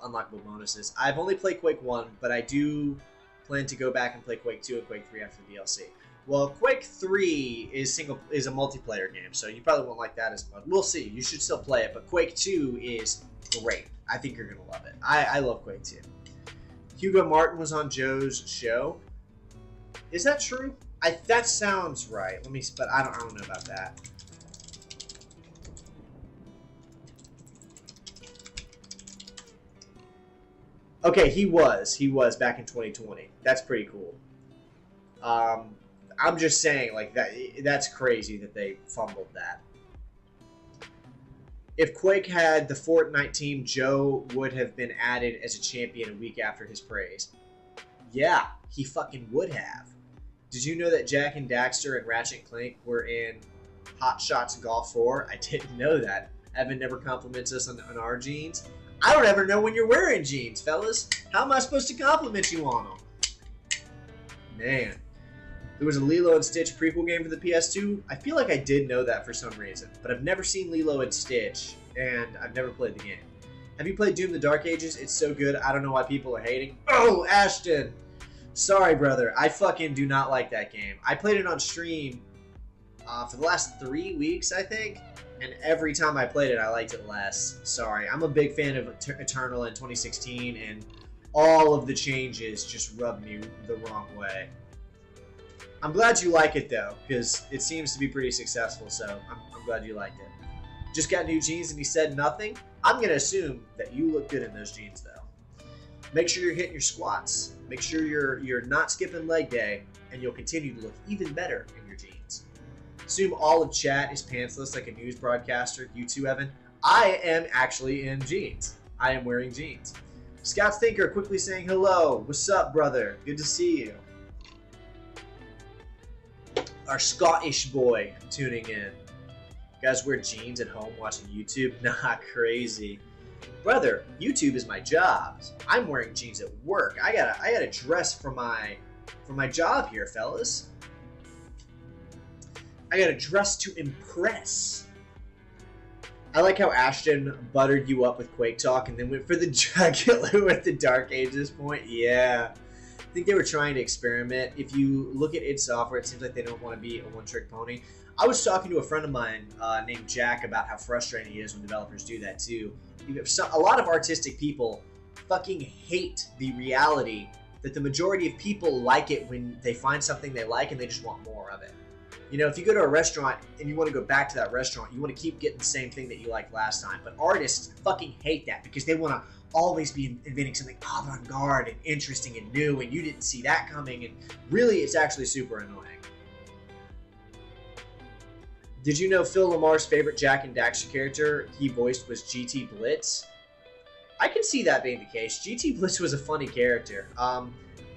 B: unlockable bonuses. I've only played Quake 1, but I do plan to go back and play Quake 2 and Quake 3 after the DLC. Well, Quake 3 is a multiplayer game, so you probably won't like that as much. We'll see. You should still play it, but Quake 2 is great. I think you're gonna love it. I love Quake 2. Hugo Martin was on Joe's show. Is that true? That sounds right. But I don't know about that. Okay, he was back in 2020. That's pretty cool. I'm just saying, like, that's crazy that they fumbled that. If Quake had the Fortnite team, Joe would have been added as a champion a week after his praise. Yeah, he fucking would have. Did you know that Jack and Daxter and Ratchet & Clank were in Hot Shots Golf 4? I didn't know that. Evan never compliments us on our jeans. I don't ever know when you're wearing jeans, fellas. How am I supposed to compliment you on them? Man. There was a Lilo and Stitch prequel game for the PS2. I feel like I did know that for some reason, but I've never seen Lilo and Stitch, and I've never played the game. Have you played Doom the Dark Ages? It's so good. I don't know why people are hating. Oh, Ashton! Sorry, brother. I fucking do not like that game. I played it on stream for the last 3 weeks, I think, and every time I played it, I liked it less. Sorry. I'm a big fan of Eternal in 2016, and all of the changes just rubbed me the wrong way. I'm glad you like it, though, because it seems to be pretty successful, so I'm glad you liked it. Just got new jeans and he said nothing? I'm going to assume that you look good in those jeans, though. Make sure you're hitting your squats. Make sure you're not skipping leg day, and you'll continue to look even better in your jeans. Assume all of chat is pantsless like a news broadcaster. You too, Evan. I am actually in jeans. I am wearing jeans. Scott's Thinker quickly saying hello. What's up, brother? Good to see you. Our Scottish boy tuning in. You guys wear jeans at home watching YouTube? Nah, crazy. Brother, YouTube is my job. I'm wearing jeans at work. I gotta dress for my job here, fellas. I gotta dress to impress. I like how Ashton buttered you up with Quake Talk and then went for the jugular with the Dark Ages point. Yeah. I think they were trying to experiment. If you look at id Software, it seems like they don't want to be a one-trick pony. I was talking to a friend of mine named Jack about how frustrating it is when developers do that too. A lot of artistic people fucking hate the reality that the majority of people like it when they find something they like and they just want more of it. You know, if you go to a restaurant and you want to go back to that restaurant, you want to keep getting the same thing that you liked last time. But artists fucking hate that because they want to always be inventing something avant-garde and interesting and new, and you didn't see that coming, and really it's actually super annoying. Did you know Phil Lamar's favorite Jack and Daxter character he voiced was GT Blitz? I can see that being the case. GT Blitz was a funny character.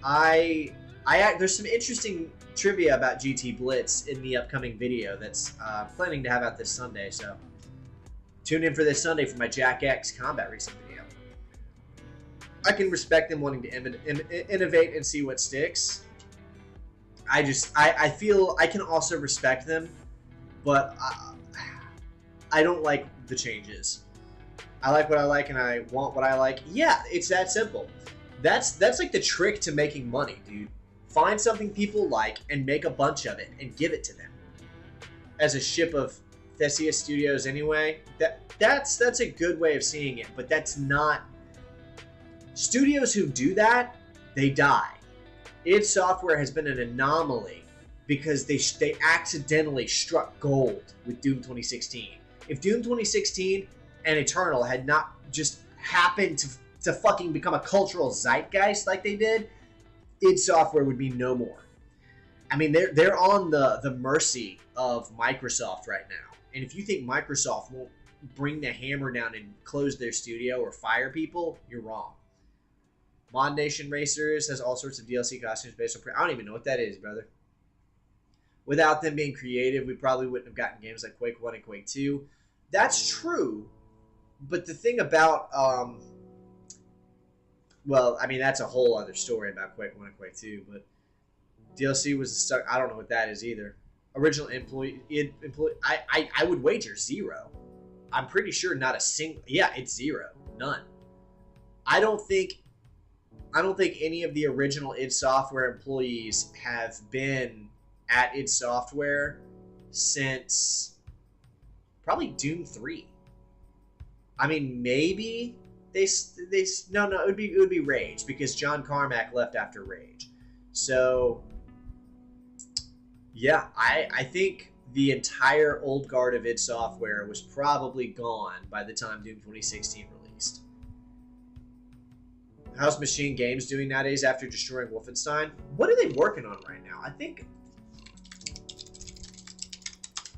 B: There's some interesting trivia about GT Blitz in the upcoming video that's planning to have out this Sunday, so tune in for this Sunday for my Jack X combat racing video. I can respect them wanting to innovate and see what sticks. I feel I can also respect them, but I don't like the changes. I like what I like and I want what I like. Yeah, it's that simple. That's like the trick to making money, dude. Find something people like and make a bunch of it and give it to them. As a ship of Theseus Studios anyway, that's a good way of seeing it, but that's not... Studios who do that, they die. id Software has been an anomaly because they accidentally struck gold with Doom 2016. If Doom 2016 and Eternal had not just happened to fucking become a cultural zeitgeist like they did, id Software would be no more. I mean, they're on the mercy of Microsoft right now. And if you think Microsoft won't bring the hammer down and close their studio or fire people, you're wrong. Mod Nation Racers has all sorts of DLC costumes based on... I don't even know what that is, brother. Without them being creative, we probably wouldn't have gotten games like Quake 1 and Quake 2. That's true. But the thing about... well, I mean, that's a whole other story about Quake 1 and Quake 2, but DLC was stuck. I don't know what that is either. Original employee. I would wager 0. I'm pretty sure not a single. Yeah, it's 0. None. I don't think any of the original id Software employees have been at id Software since probably Doom 3. I mean, maybe they no, it would be Rage, because John Carmack left after Rage. So yeah, I think the entire old guard of id Software was probably gone by the time Doom 2016 released. How's Machine Games doing nowadays after destroying Wolfenstein? What are they working on right now? I think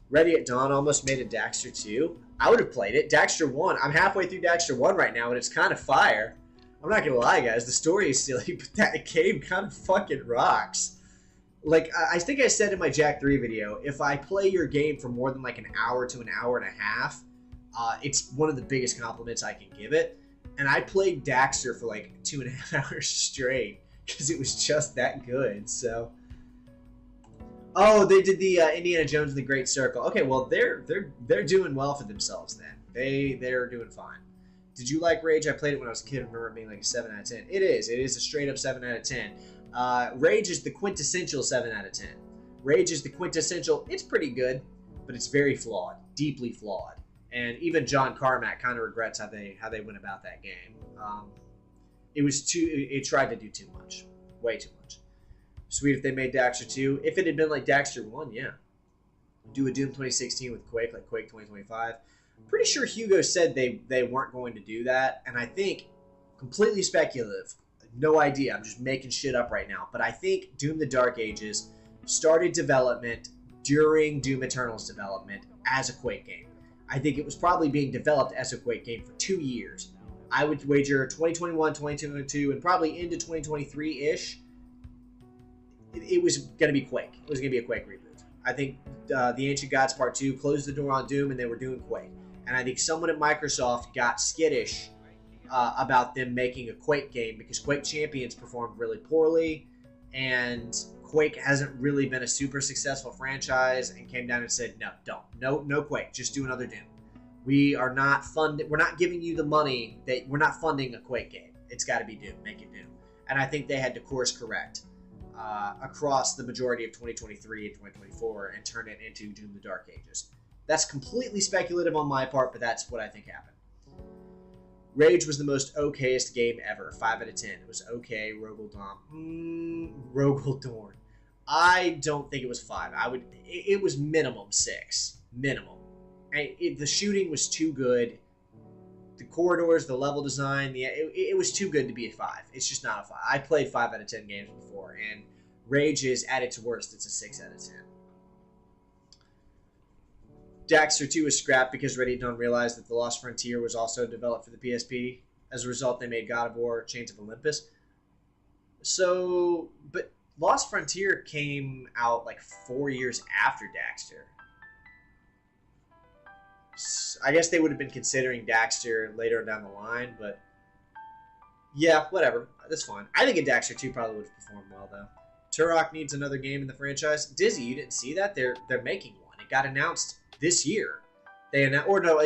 B: Ready at Dawn almost made a Daxter 2. I would have played it. Daxter 1. I'm halfway through Daxter 1 right now, and it's kind of fire. I'm not going to lie, guys. The story is silly, but that game kind of fucking rocks. Like, I think I said in my Jack 3 video, if I play your game for more than like an hour to an hour and a half, it's one of the biggest compliments I can give it. And I played Daxter for like 2.5 hours straight because it was just that good. So, oh, they did the Indiana Jones and the Great Circle. Okay, well they're doing well for themselves then. They're doing fine. Did you like Rage? I played it when I was a kid. I remember it being like a 7 out of 10. It is a straight up 7 out of 10. Rage is the quintessential 7 out of 10. Rage is the quintessential. It's pretty good, but it's very flawed, deeply flawed. And even John Carmack kind of regrets how they went about that game. It tried to do too much, way too much. Sweet if they made Daxter 2. If it had been like Daxter 1, yeah. Do a Doom 2016 with Quake, like Quake 2025. Pretty sure Hugo said they weren't going to do that, and I think, completely speculative, no idea, I'm just making shit up right now, but I think Doom the Dark Ages started development during Doom Eternal's development as a Quake game. I think it was probably being developed as a Quake game for 2 years. I would wager 2021, 2022, and probably into 2023-ish, it was going to be Quake. It was going to be a Quake reboot. I think The Ancient Gods Part 2 closed the door on Doom, and they were doing Quake. And I think someone at Microsoft got skittish about them making a Quake game because Quake Champions performed really poorly, and Quake hasn't really been a super successful franchise, and came down and said, no Quake, just do another Doom. We're not giving you the money, we're not funding a Quake game. It's got to be Doom, make it Doom. And I think they had to course correct across the majority of 2023 and 2024 and turn it into Doom the Dark Ages. That's completely speculative on my part, but that's what I think happened. Rage was the most okayest game ever. 5 out of 10. It was okay. Rogel Dorn. I don't think it was 5. It was minimum 6. Minimum. The shooting was too good. The corridors, the level design, it was too good to be a 5. It's just not a 5. I played 5 out of 10 games before, and Rage is, at its worst, it's a 6 out of 10. Daxter 2 was scrapped because Ready at Dawn realized that The Lost Frontier was also developed for the PSP. As a result, they made God of War Chains of Olympus. So, but Lost Frontier came out like 4 years after Daxter. I guess they would have been considering Daxter later down the line, but yeah, whatever. That's fine. I think a Daxter 2 probably would have performed well, though. Turok needs another game in the franchise. Dizzy, you didn't see that? They're making one. It got announced this year. It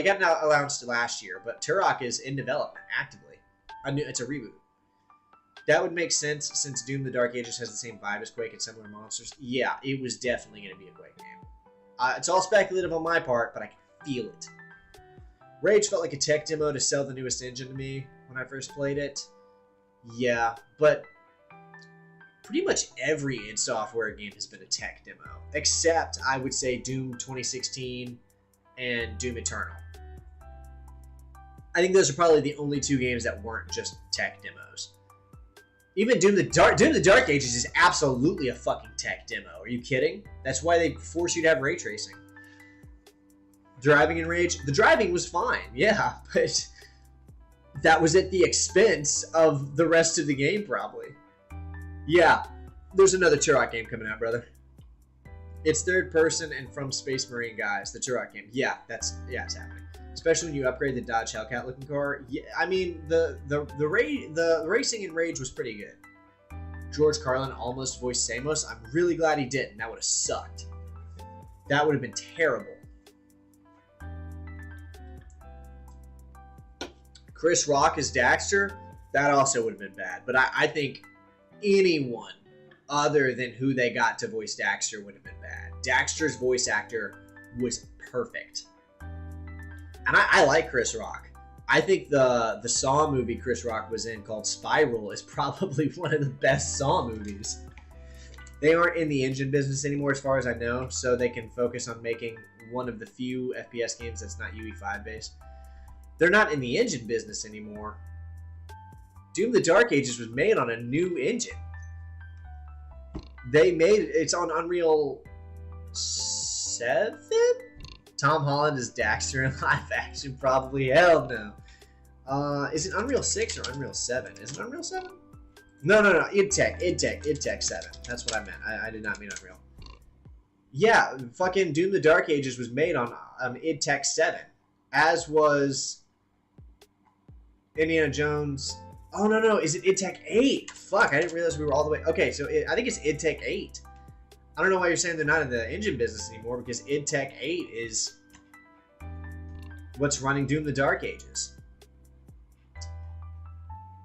B: got announced last year, but Turok is in development actively. It's a reboot. That would make sense since Doom the Dark Ages has the same vibe as Quake and similar monsters. Yeah, it was definitely going to be a Quake game. It's all speculative on my part, but I can feel it. Rage felt like a tech demo to sell the newest engine to me when I first played it. Yeah, but pretty much every id Software game has been a tech demo, except I would say Doom 2016 and Doom Eternal. I think those are probably the only 2 games that weren't just tech demos. Even Doom the Dark Ages is absolutely a fucking tech demo. Are you kidding? That's why they force you to have ray tracing. Driving in Rage, the driving was fine, yeah, but that was at the expense of the rest of the game, probably. Yeah, there's another Turok game coming out, brother. It's third person and from Space Marine guys, the Turok game. Yeah, it's happening. Especially when you upgrade the Dodge Hellcat looking car. Yeah, I mean, the racing in Rage was pretty good. George Carlin almost voiced Samos. I'm really glad he didn't. That would have sucked. That would have been terrible. Chris Rock as Daxter, that also would have been bad. But I think anyone other than who they got to voice Daxter would have been bad. Daxter's voice actor was perfect. And I like Chris Rock. I think the Saw movie Chris Rock was in called Spiral is probably one of the best Saw movies. They aren't in the engine business anymore as far as I know, so they can focus on making one of the few FPS games that's not UE5 based. They're not in the engine business anymore. Doom the Dark Ages was made on a new engine. It's on Unreal 7? Tom Holland is Daxter in live action? Probably. Hell no. Is it Unreal 6 or Unreal 7? Is it Unreal 7? No. id Tech 7. That's what I meant. I did not mean Unreal. Yeah, fucking Doom the Dark Ages was made on id Tech 7. As was Indiana Jones. Oh, no. Is it id Tech 8? Fuck, I didn't realize we were all the way. Okay, so I think it's id Tech 8. I don't know why you're saying they're not in the engine business anymore, because id Tech 8 is what's running Doom the Dark Ages.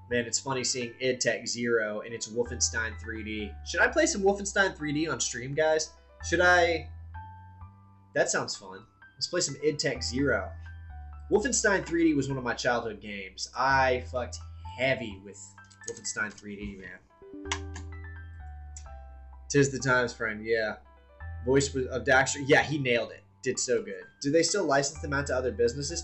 B: Man, it's funny seeing id Tech 0 and it's Wolfenstein 3D. Should I play some Wolfenstein 3D on stream, guys? Should I? That sounds fun. Let's play some id Tech 0. Wolfenstein 3D was one of my childhood games. I fucked heavy with Wolfenstein 3D, man. Tis the times, friend. Yeah. Voice of Daxter. Yeah, he nailed it. Did so good. Do they still license them out to other businesses?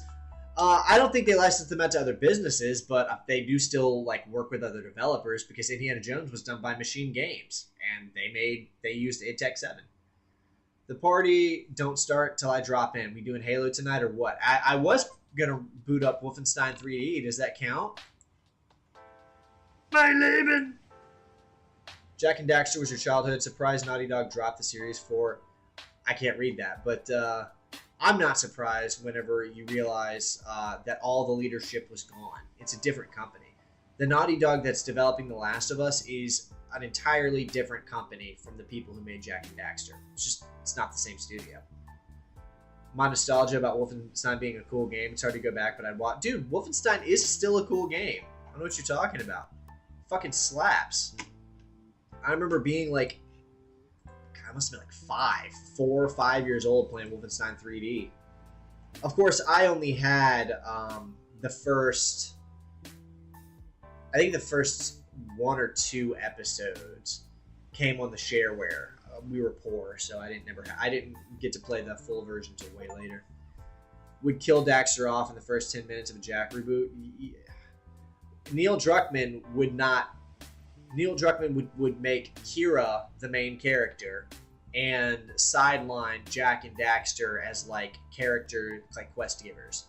B: I don't think they license them out to other businesses, but they do still like work with other developers, because Indiana Jones was done by Machine Games, and they used id Tech 7. The party don't start till I drop in. We doing Halo tonight or what? I was gonna boot up Wolfenstein 3D. Does that count? My Leben. Jack and Daxter was your childhood. Surprised Naughty Dog dropped the series for. I can't read that, but I'm not surprised whenever you realize that all the leadership was gone. It's a different company. The Naughty Dog that's developing The Last of Us is an entirely different company from the people who made Jack and Daxter. It's not the same studio. My nostalgia about Wolfenstein being a cool game, it's hard to go back, but I'd watch. Dude, Wolfenstein is still a cool game. I don't know what you're talking about. Fucking slaps. I remember being like, God, I must have been like 4 or 5 years old playing Wolfenstein 3D. Of course, I only had the first 1 or 2 episodes came on the shareware. We were poor, so I didn't get to play the full version until way later. Would kill Daxter off in the first 10 minutes of a Jack reboot. Neil Druckmann would make Kira the main character and sideline Jack and Daxter as like character, like quest givers.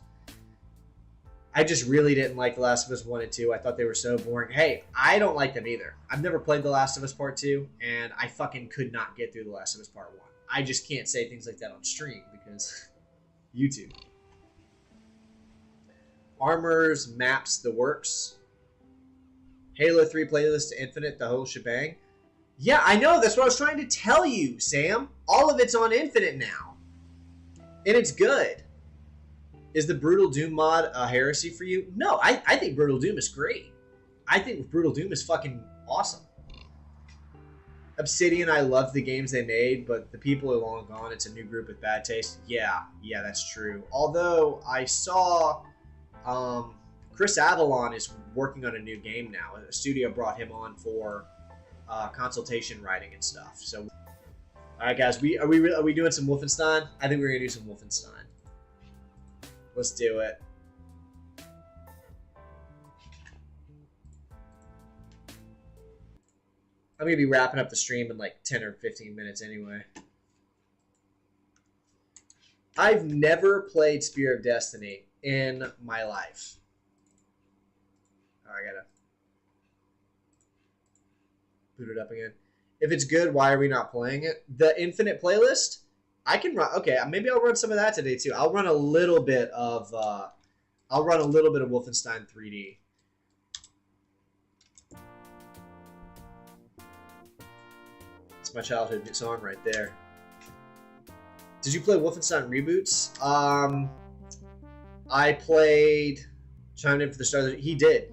B: I just really didn't like The Last of Us 1 and 2. I thought they were so boring. Hey, I don't like them either. I've never played The Last of Us Part 2, and I fucking could not get through The Last of Us Part 1. I just can't say things like that on stream because YouTube. Armors, maps, the works. Halo 3 playlist to Infinite, the whole shebang. Yeah, I know. That's what I was trying to tell you, Sam. All of it's on Infinite now. And it's good. Is the Brutal Doom mod a heresy for you? No, I think Brutal Doom is great. I think Brutal Doom is fucking awesome. Obsidian, I love the games they made, but the people are long gone. It's a new group with bad taste. Yeah, that's true. Although I saw Chris Avalon is working on a new game now. A studio brought him on for consultation writing and stuff. So, all right, guys, are we doing some Wolfenstein? I think we're gonna do some Wolfenstein. Let's do it. I'm gonna be wrapping up the stream in like 10 or 15 minutes anyway. I've never played Spear of Destiny in my life. Oh, I gotta boot it up again. If it's good, why are we not playing it? The Infinite playlist, I can run. Okay, maybe I'll run some of that today too. I'll run a little bit of Wolfenstein 3D. It's my childhood song right there. Did you play Wolfenstein Reboots? I played. Chimed in for the start. He did.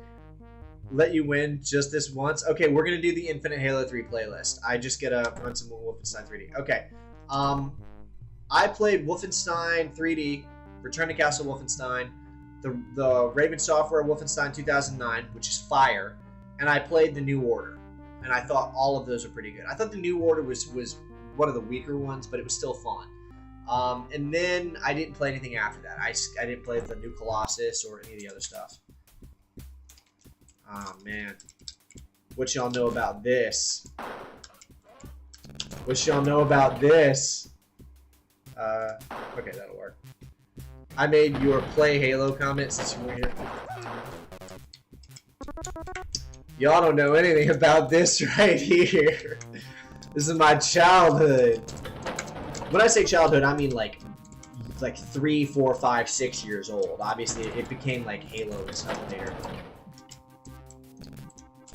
B: Let you win just this once. Okay, we're gonna do the Infinite Halo 3 playlist. I just gotta run some Wolfenstein 3D. Okay. I played Wolfenstein 3D, Return to Castle Wolfenstein, the Raven Software Wolfenstein 2009, which is fire, and I played the New Order, and I thought all of those were pretty good. I thought the New Order was one of the weaker ones, but it was still fun. And then I didn't play anything after that. I didn't play the New Colossus or any of the other stuff. Oh, man. What y'all know about this? What y'all know about this? Okay, that'll work. I made your play Halo comment since you were here. Y'all don't know anything about this right here. This is my childhood. When I say childhood, I mean like 3, 4, 5, 6 years old. Obviously, it became like Halo and stuff later.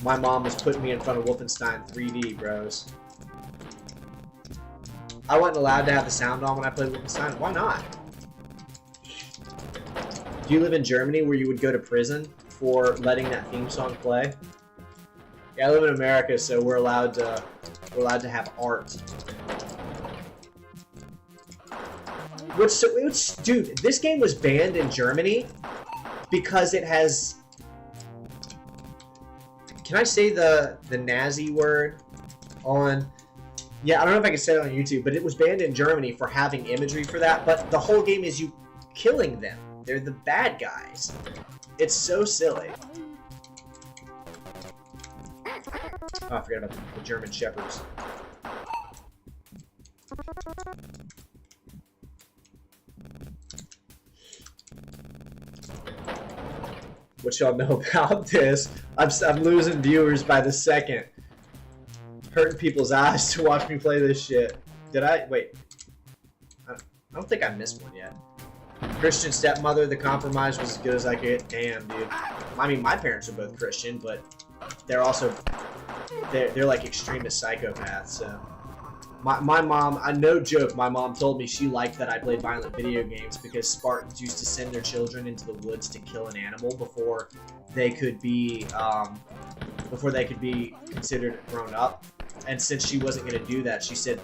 B: My mom was putting me in front of Wolfenstein 3D, bros. I wasn't allowed to have the sound on when I played Wolfenstein. Why not? Do you live in Germany where you would go to prison for letting that theme song play? Yeah, I live in America, so we're allowed to have art. Dude, this game was banned in Germany because it has. Can I say the Nazi word on? Yeah, I don't know if I can say it on YouTube, but it was banned in Germany for having imagery for that. But the whole game is you killing them. They're the bad guys. It's so silly. Oh, I forgot about the German Shepherds. What y'all know about this? I'm losing viewers by the second. Hurting people's eyes to watch me play this shit. Did I? Wait. I don't think I missed one yet. Christian stepmother, the compromise was as good as I could. Damn, dude. I mean, my parents are both Christian, but they're also... They're like extremist psychopaths, so... My mom, no joke, my mom told me she liked that I played violent video games because Spartans used to send their children into the woods to kill an animal before they could be considered grown up. And since she wasn't going to do that, she said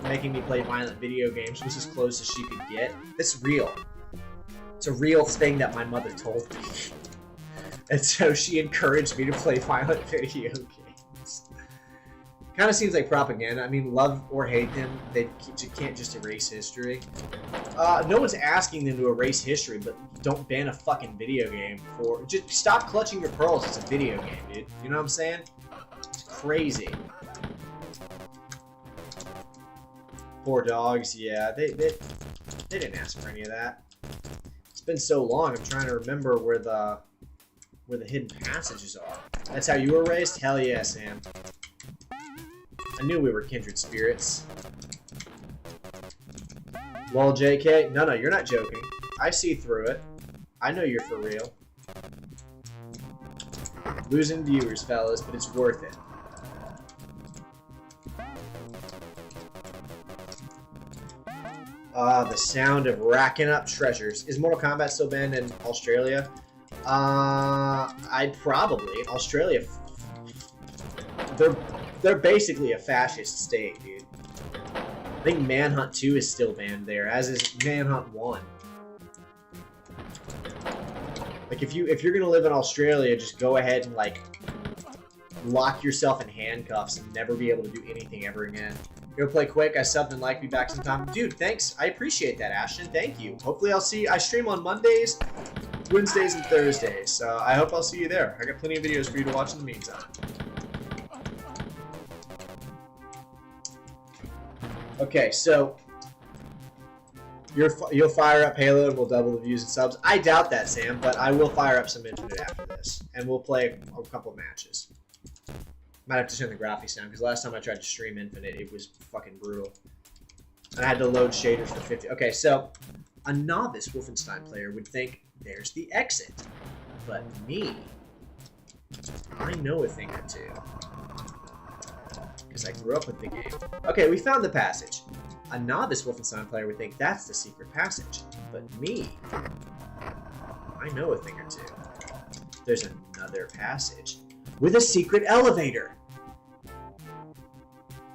B: making me play violent video games was as close as she could get. It's real. It's a real thing that my mother told me. And so she encouraged me to play violent video games. Kind of seems like propaganda. I mean, love or hate them, they can't just erase history. No one's asking them to erase history, but don't ban a fucking video game for... Just stop clutching your pearls. It's a video game, dude. You know what I'm saying? It's crazy. Poor dogs, yeah. They didn't ask for any of that. It's been so long, I'm trying to remember where the hidden passages are. That's how you were raised? Hell yeah, Sam. I knew we were kindred spirits. Lol, JK? No, you're not joking. I see through it. I know you're for real. Losing viewers, fellas, but it's worth it. The sound of racking up treasures. Is Mortal Kombat still banned in Australia? I'd probably. In Australia, they're basically a fascist state, dude. I think Manhunt 2 is still banned there, as is Manhunt 1. Like, if you're gonna live in Australia, just go ahead and, like, lock yourself in handcuffs and never be able to do anything ever again. Go play quick. I subbed and like, be back sometime. Dude, thanks. I appreciate that, Ashton. Thank you. Hopefully I'll see you. I stream on Mondays, Wednesdays, and Thursdays. So I hope I'll see you there. I got plenty of videos for you to watch in the meantime. Okay, so you'll fire up Halo and we'll double the views and subs. I doubt that, Sam, but I will fire up some Infinite after this, and we'll play a couple matches. Might have to turn the graphics down, because last time I tried to stream Infinite, it was fucking brutal. And I had to load shaders for 50. Okay, so a novice Wolfenstein player would think, there's the exit. But me, I know a thing or two. Because I grew up with the game. Okay, we found the passage. A novice Wolfenstein player would think that's the secret passage. But me, I know a thing or two. There's another passage with a secret elevator.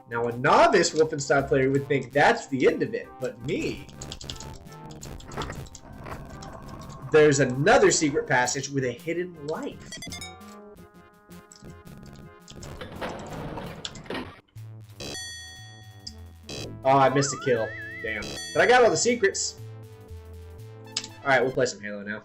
B: Now, a novice Wolfenstein player would think that's the end of it. But me, there's another secret passage with a hidden life. Oh, I missed a kill. Damn. But I got all the secrets. Alright, we'll play some Halo now.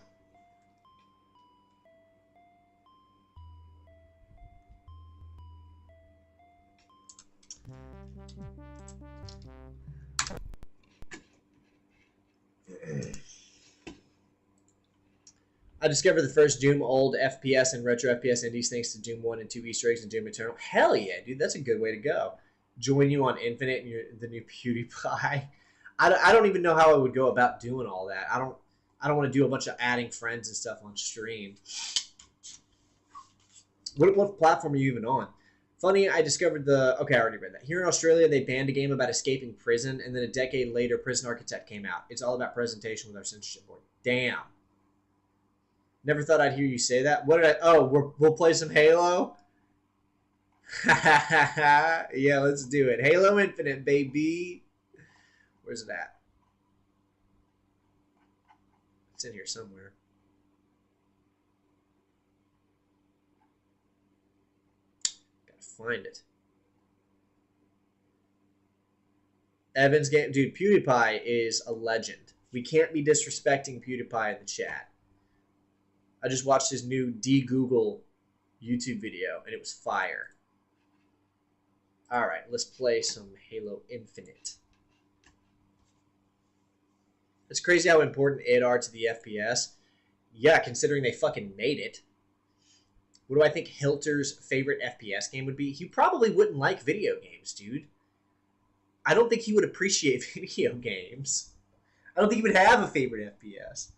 B: I discovered the first Doom old FPS and retro FPS indies thanks to Doom 1 and 2 Easter eggs and Doom Eternal. Hell yeah, dude. That's a good way to go. Join you on Infinite and you're the new PewDiePie. I don't even know how I would go about doing all that. I don't want to do a bunch of adding friends and stuff on stream. What platform are you even on? Funny, I discovered the... Okay, I already read that. Here in Australia, they banned a game about escaping prison, and then a decade later, Prison Architect came out. It's all about presentation with our censorship board. Damn. Never thought I'd hear you say that. What did I... Oh, we'll play some Halo? Yeah, let's do it. Halo Infinite, baby. Where's it at? It's in here somewhere. Gotta find it. Evan's game. Dude, PewDiePie is a legend. We can't be disrespecting PewDiePie in the chat. I just watched his new de-Google YouTube video, and it was fire. Alright, let's play some Halo Infinite. It's crazy how important it are to the FPS. Yeah, considering they fucking made it. What do I think Hilter's favorite FPS game would be? He probably wouldn't like video games, dude. I don't think he would appreciate video games. I don't think he would have a favorite FPS.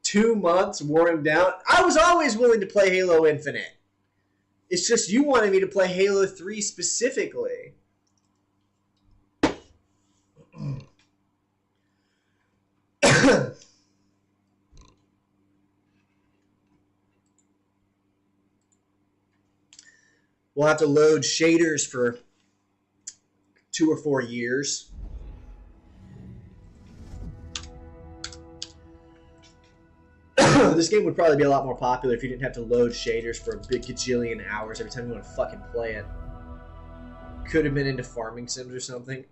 B: 2 months wore him down. I was always willing to play Halo Infinite. It's just you wanted me to play Halo 3 specifically. We'll have to load shaders for 2 or 4 years. This game would probably be a lot more popular if you didn't have to load shaders for a big gajillion hours every time you want to fucking play it. Could have been into farming sims or something.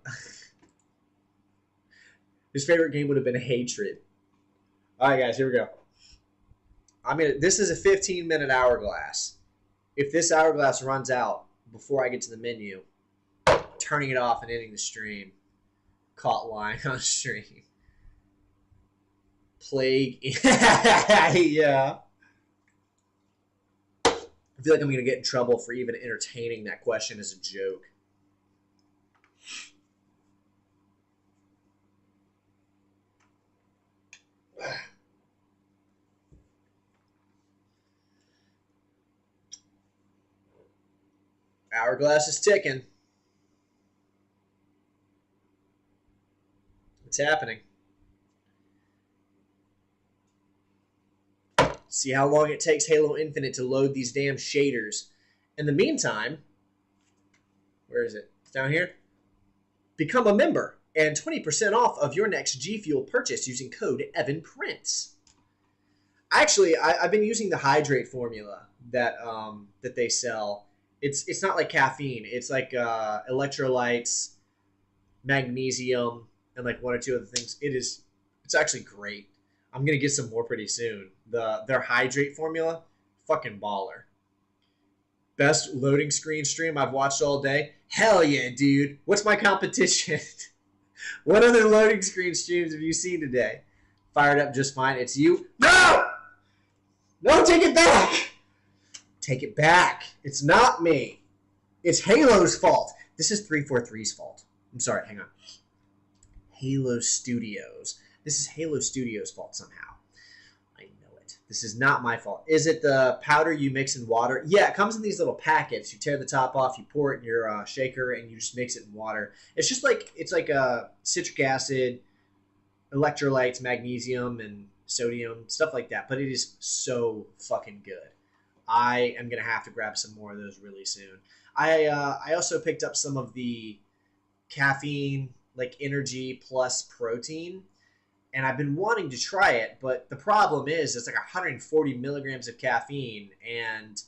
B: His favorite game would have been Hatred. Alright guys, here we go. This is a 15-minute hourglass. If this hourglass runs out before I get to the menu, turning it off and ending the stream. Caught lying on stream. Plague. Yeah. I feel like I'm going to get in trouble for even entertaining that question as a joke. Hourglass is ticking. It's happening. See how long it takes Halo Infinite to load these damn shaders. In the meantime, where is it? It's down here. Become a member and 20% off of your next G Fuel purchase using code EvanPrince. Actually, I've been using the hydrate formula that that they sell. It's not like caffeine. It's like electrolytes, magnesium, and like one or two other things. It's actually great. I'm gonna get some more pretty soon. Their hydrate formula, fucking baller. Best loading screen stream I've watched all day. Hell yeah, dude. What's my competition? What other loading screen streams have you seen today? Fired up just fine. It's you. No! No, take it back! Take it back. It's not me. It's Halo's fault. This is 343's fault. I'm sorry, hang on. Halo Studios. This is Halo Studios' fault somehow. I know it. This is not my fault. Is it the powder you mix in water? Yeah, it comes in these little packets. You tear the top off, you pour it in your shaker, and you just mix it in water. It's like a citric acid, electrolytes, magnesium, and sodium, stuff like that. But it is so fucking good. I am going to have to grab some more of those really soon. I also picked up some of the caffeine, like energy plus protein, and I've been wanting to try it, but the problem is it's like 140 milligrams of caffeine, and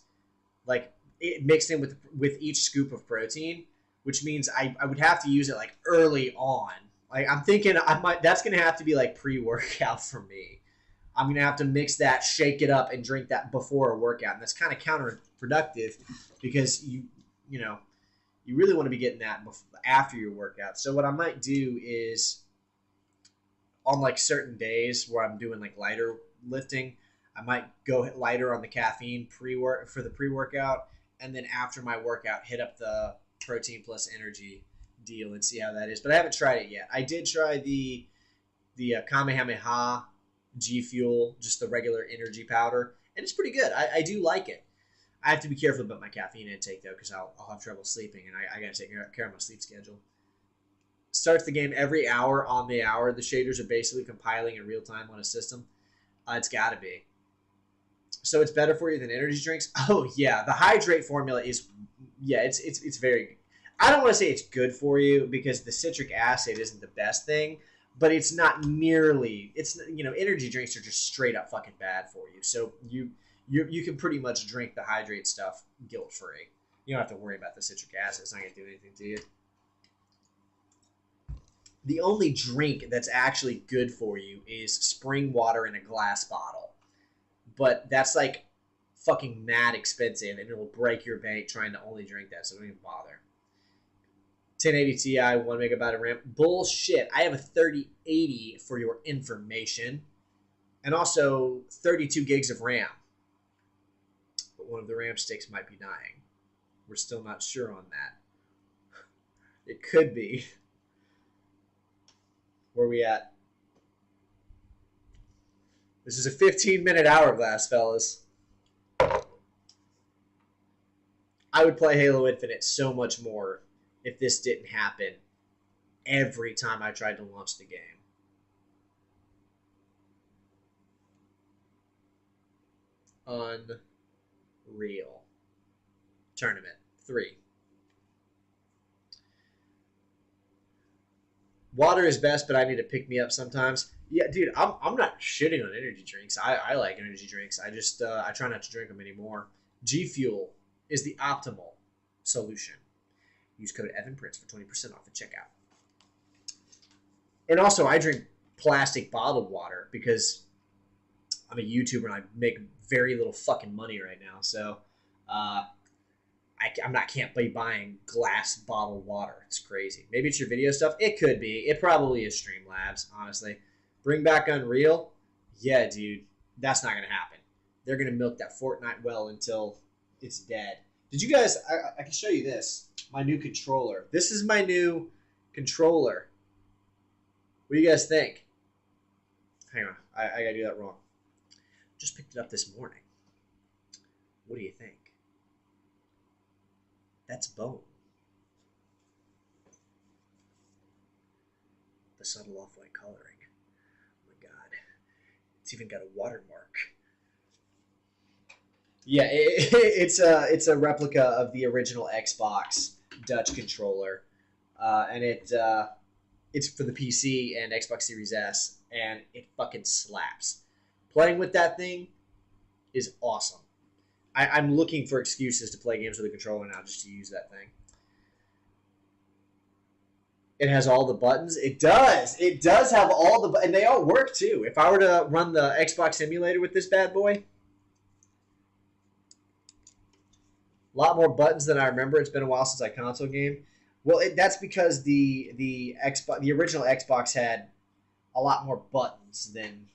B: like it mixed in with each scoop of protein, which means I would have to use it like early on. Like I'm thinking that's going to have to be like pre-workout for me. I'm going to have to mix that, shake it up, and drink that before a workout. And that's kind of counterproductive because you really want to be getting that after your workout. So what I might do is on like certain days where I'm doing like lighter lifting, I might go lighter on the caffeine for the pre-workout. And then after my workout, hit up the protein plus energy deal and see how that is. But I haven't tried it yet. I did try the Kamehameha G Fuel, just the regular energy powder, and it's pretty good. I do like it. I have to be careful about my caffeine intake though, because I'll have trouble sleeping, and I got to take care of my sleep schedule. Starts the game every hour on the hour. The shaders are basically compiling in real time on a system. It's got to be. So it's better for you than energy drinks. Oh yeah, the hydrate formula is it's very. I don't want to say it's good for you because the citric acid isn't the best thing. But it's not nearly. Energy drinks are just straight up fucking bad for you. So you can pretty much drink the hydrate stuff guilt free. You don't have to worry about the citric acid. It's not gonna do anything to you. The only drink that's actually good for you is spring water in a glass bottle, but that's like fucking mad expensive, and it'll break your bank trying to only drink that. So don't even bother. 1080 Ti, 1 megabyte of RAM. Bullshit. I have a 3080 for your information. And also 32 gigs of RAM. But one of the RAM sticks might be dying. We're still not sure on that. It could be. Where are we at? This is a 15-minute hourglass, fellas. I would play Halo Infinite so much more if this didn't happen every time I tried to launch the game. Unreal. Tournament 3. Water is best, but I need to pick me up sometimes. Yeah, dude, I'm not shitting on energy drinks. I like energy drinks. I just I try not to drink them anymore. G Fuel is the optimal solution. Use code EvanPrince for 20% off at checkout. And also, I drink plastic bottled water because I'm a YouTuber and I make very little fucking money right now. So can't be buying glass bottled water. It's crazy. Maybe it's your video stuff. It could be. It probably is Streamlabs, honestly. Bring back Unreal? Yeah, dude. That's not going to happen. They're going to milk that Fortnite well until it's dead. Did you guys... I can show you this. My new controller. This is my new controller. What do you guys think? Hang on. I got to do that wrong. Just picked it up this morning. What do you think? That's bone. The subtle off-white coloring. Oh my god. It's even got a watermark. Yeah, it's a replica of the original Xbox Dutch controller. And it's for the PC and Xbox Series S, and it fucking slaps. Playing with that thing is awesome. I'm looking for excuses to play games with a controller now just to use that thing. It has all the buttons. It does. It does have all the, and they all work too. If I were to run the Xbox emulator with this bad boy, a lot more buttons than I remember. It's been a while since I console game. Well, that's because the original Xbox had a lot more buttons than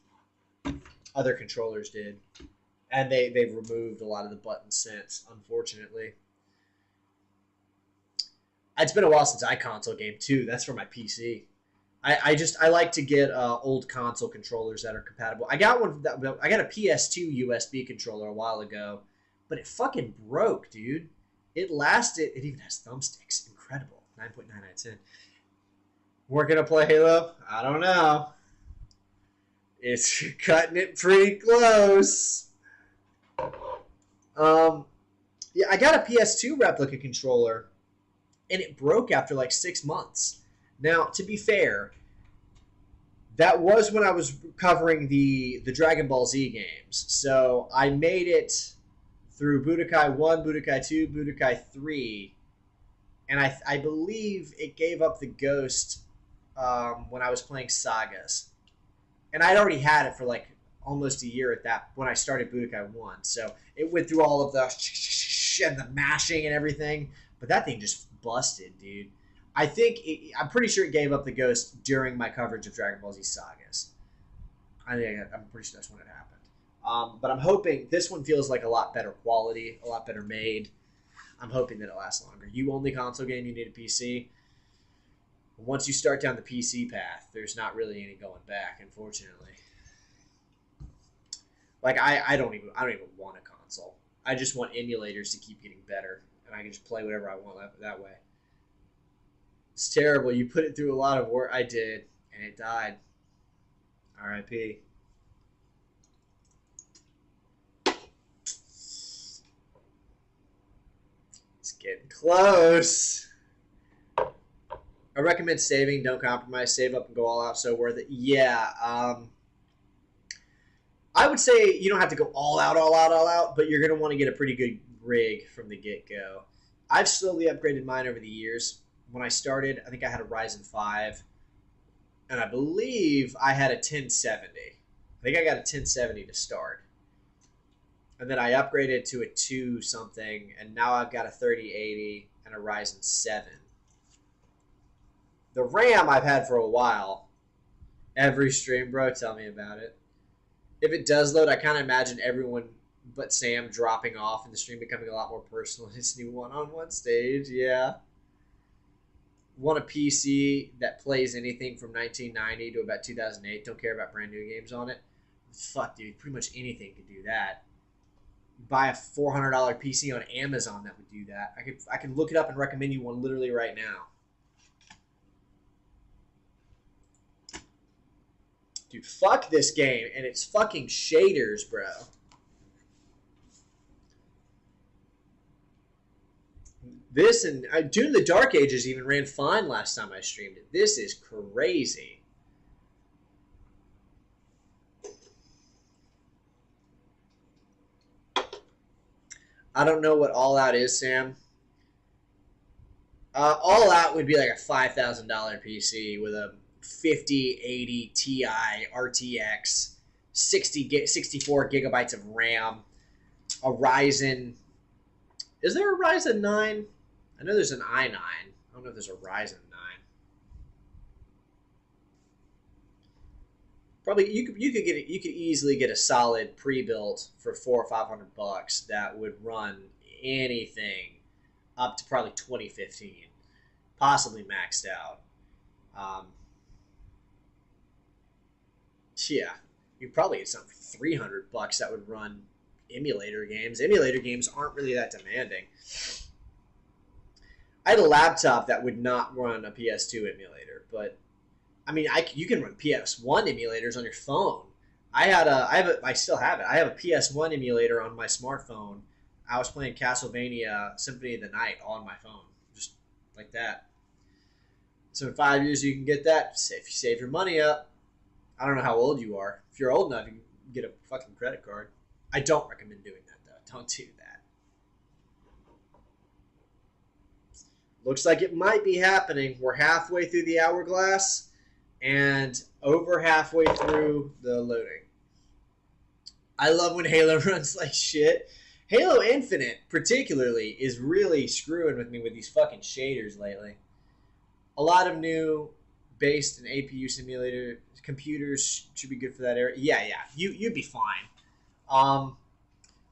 B: other controllers did, and they've removed a lot of the buttons since, unfortunately. It's been a while since I console game too. That's for my PC. I like to get old console controllers that are compatible. I got I got a PS2 USB controller a while ago, but it fucking broke, dude. It lasted. It even has thumbsticks. Incredible. 9.99 cents. We're gonna play Halo? I don't know. It's cutting it pretty close. Yeah, I got a PS2 replica controller, and it broke after like 6 months. Now, to be fair, that was when I was covering the Dragon Ball Z games. So I made it through Budokai 1, Budokai 2, Budokai 3, and I believe it gave up the ghost when I was playing Sagas. And I'd already had it for like almost a year at that when I started Budokai 1. So it went through all of the and the mashing and everything, but that thing just busted, dude. I'm pretty sure it gave up the ghost during my coverage of Dragon Ball Z Sagas. I'm pretty sure that's when it happened. But I'm hoping this one feels like a lot better quality, a lot better made. I'm hoping that it lasts longer. You only console game, you need a PC. Once you start down the PC path, there's not really any going back, unfortunately. Like I don't even want a console. I just want emulators to keep getting better, and I can just play whatever I want that way. It's terrible. You put it through a lot of work. I did, and it died. R.I.P. It's getting close. I recommend saving. Don't compromise. Save up and go all out. So worth it. Yeah. I would say you don't have to go all out, but you're going to want to get a pretty good rig from the get-go. I've slowly upgraded mine over the years. When I started, I think I had a Ryzen 5, and I believe I had a 1070. I think I got a 1070 to start. And then I upgraded to a 2-something, and now I've got a 3080 and a Ryzen 7. The RAM I've had for a while. Every stream, bro, tell me about it. If it does load, I kind of imagine everyone but Sam dropping off and the stream becoming a lot more personal in its new one-on-one stage. Yeah. Want a PC that plays anything from 1990 to about 2008. Don't care about brand new games on it. Fuck, dude. Pretty much anything could do that. Buy a $400 PC on Amazon that would do that. I can look it up and recommend you one literally right now. Dude, fuck this game and it's fucking shaders, bro. This and Dune the Dark Ages even ran fine last time I streamed it. This is crazy. I don't know what All Out is, Sam. All Out would be like a $5,000 PC with a 5080 Ti RTX, 64 gigabytes of RAM, a Ryzen. Is there a Ryzen 9? I know there's an i9. I don't know if there's a Ryzen 9. Probably you could easily get a solid pre-built for $400 or $500 that would run anything up to probably 2015, possibly maxed out. Yeah, you probably get something for $300 that would run emulator games. Emulator games aren't really that demanding. I had a laptop that would not run a PS2 emulator, but I mean, you can run PS1 emulators on your phone. I still have it. I have a PS1 emulator on my smartphone. I was playing Castlevania Symphony of the Night on my phone, just like that. So in 5 years, you can get that if you save your money up. I don't know how old you are. If you're old enough, you can get a fucking credit card. I don't recommend doing that, though. Don't do that. Looks like it might be happening. We're halfway through the hourglass and over halfway through the loading. I love when Halo runs like shit. Halo Infinite, particularly, is really screwing with me with these fucking shaders lately. A lot of new based and APU simulator computers should be good for that area. Yeah, you'd be fine.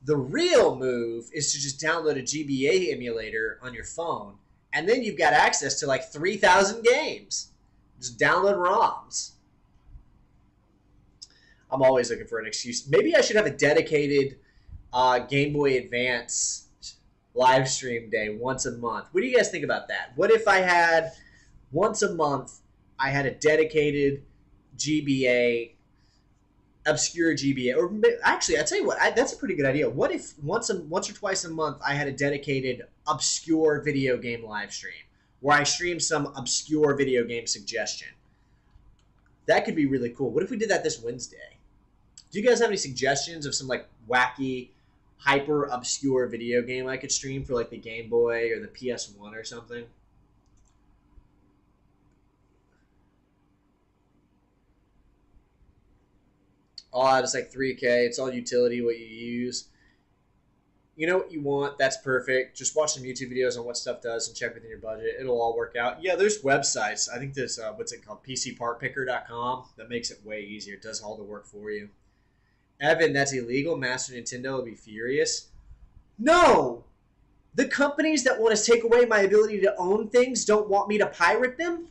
B: The real move is to just download a GBA emulator on your phone, and then you've got access to like 3,000 games. Just download ROMs. I'm always looking for an excuse. Maybe I should have a dedicated Game Boy Advance live stream day once a month. What do you guys think about that? What if I had once a month, I had a dedicated GBA, obscure GBA, or actually, I'll tell you what, that's a pretty good idea. What if once or twice a month I had a dedicated obscure video game live stream where I stream some obscure video game suggestion? That could be really cool. What if we did that this Wednesday? Do you guys have any suggestions of some like wacky, hyper obscure video game I could stream for like the Game Boy or the PS1 or something? All out is like 3K. It's all utility, what you use. You know what you want. That's perfect. Just watch some YouTube videos on what stuff does and check within your budget. It'll all work out. Yeah, there's websites. I think there's, what's it called? PCPartPicker.com. That makes it way easier. It does all the work for you. Evan, that's illegal. Master Nintendo will be furious. No! The companies that want to take away my ability to own things don't want me to pirate them?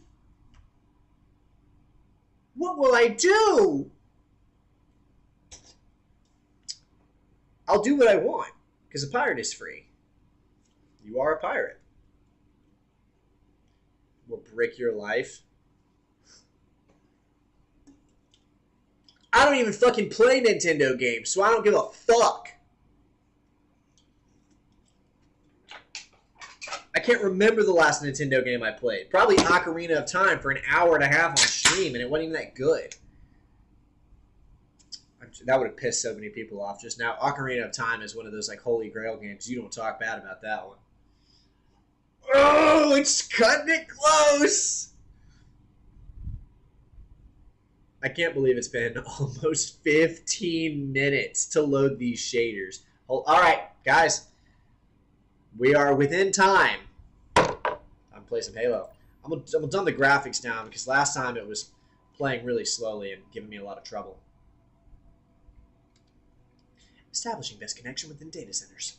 B: What will I do? I'll do what I want, because a pirate is free. You are a pirate. Will break your life. I don't even fucking play Nintendo games, so I don't give a fuck. I can't remember the last Nintendo game I played. Probably Ocarina of Time for an hour and a half on stream, and it wasn't even that good. That would have pissed so many people off just now. Ocarina of Time is one of those like holy grail games. You don't talk bad about that one. Oh, it's cutting it close. I can't believe it's been almost 15 minutes to load these shaders. All right, guys. We are within time. I'm playing some Halo. I'm gonna dumb the graphics down because last time it was playing really slowly and giving me a lot of trouble. Establishing best connection within data centers.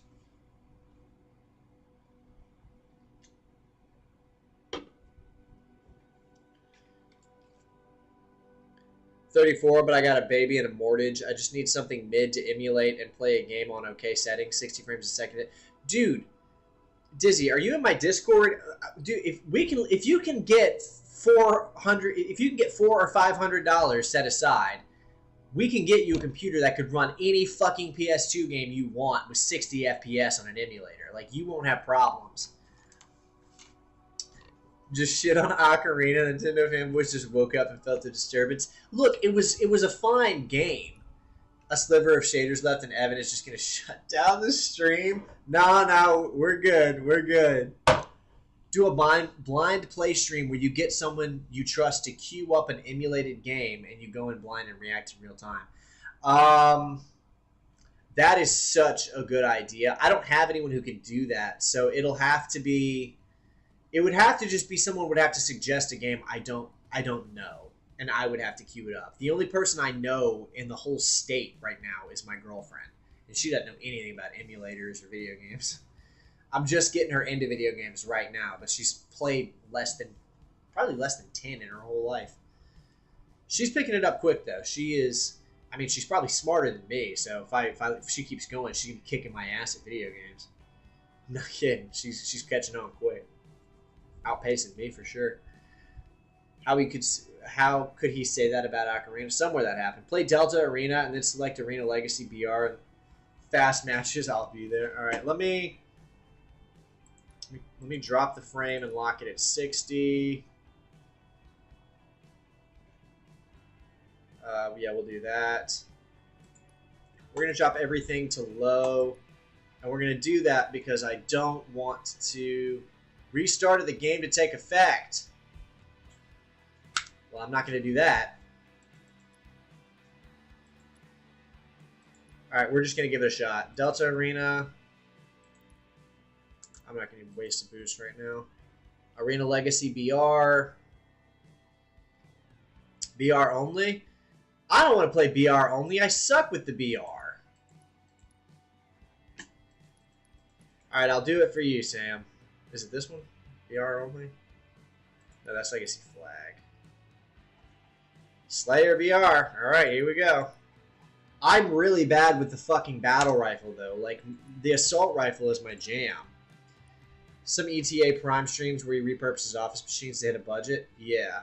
B: $34, but I got a baby and a mortgage. I just need something mid to emulate and play a game on okay settings, 60 frames a second. Dude, Dizzy, are you in my Discord? Dude, if you can get $400, if you can get $400 or $500 set aside, we can get you a computer that could run any fucking PS2 game you want with 60 FPS on an emulator. Like, you won't have problems. Just shit on Ocarina. Nintendo fanboys just woke up and felt a disturbance. Look, it was a fine game. A sliver of shaders left, and Evan is just going to shut down the stream. No, we're good. We're good. Do a blind play stream where you get someone you trust to queue up an emulated game and you go in blind and react in real time. That is such a good idea. I don't have anyone who can do that, so it would have to just be someone would have to suggest a game I don't know, and I would have to queue it up. The only person I know in the whole state right now is my girlfriend, and she doesn't know anything about emulators or video games. I'm just getting her into video games right now, but she's played probably less than 10 in her whole life. She's picking it up quick, though. She's probably smarter than me, so if she keeps going, she's going to be kicking my ass at video games. No kidding. She's catching on quick. Outpacing me, for sure. How could he say that about Ocarina? Somewhere that happened. Play Delta Arena, and then select Arena Legacy BR. Fast matches, I'll be there. All right, let me drop the frame and lock it at 60. Yeah, we'll do that. We're going to drop everything to low. And we're going to do that because I don't want to Restarted the game to take effect. Well, I'm not going to do that. Alright, we're just going to give it a shot. Delta Arena. I'm not going to waste a boost right now. Arena Legacy BR. BR only? I don't want to play BR only. I suck with the BR. Alright, I'll do it for you, Sam. Is it this one? BR only? No, that's Legacy Flag. Slayer BR. Alright, here we go. I'm really bad with the fucking battle rifle, though. Like, the assault rifle is my jam. Some ETA Prime streams where he repurposes office machines to hit a budget. Yeah.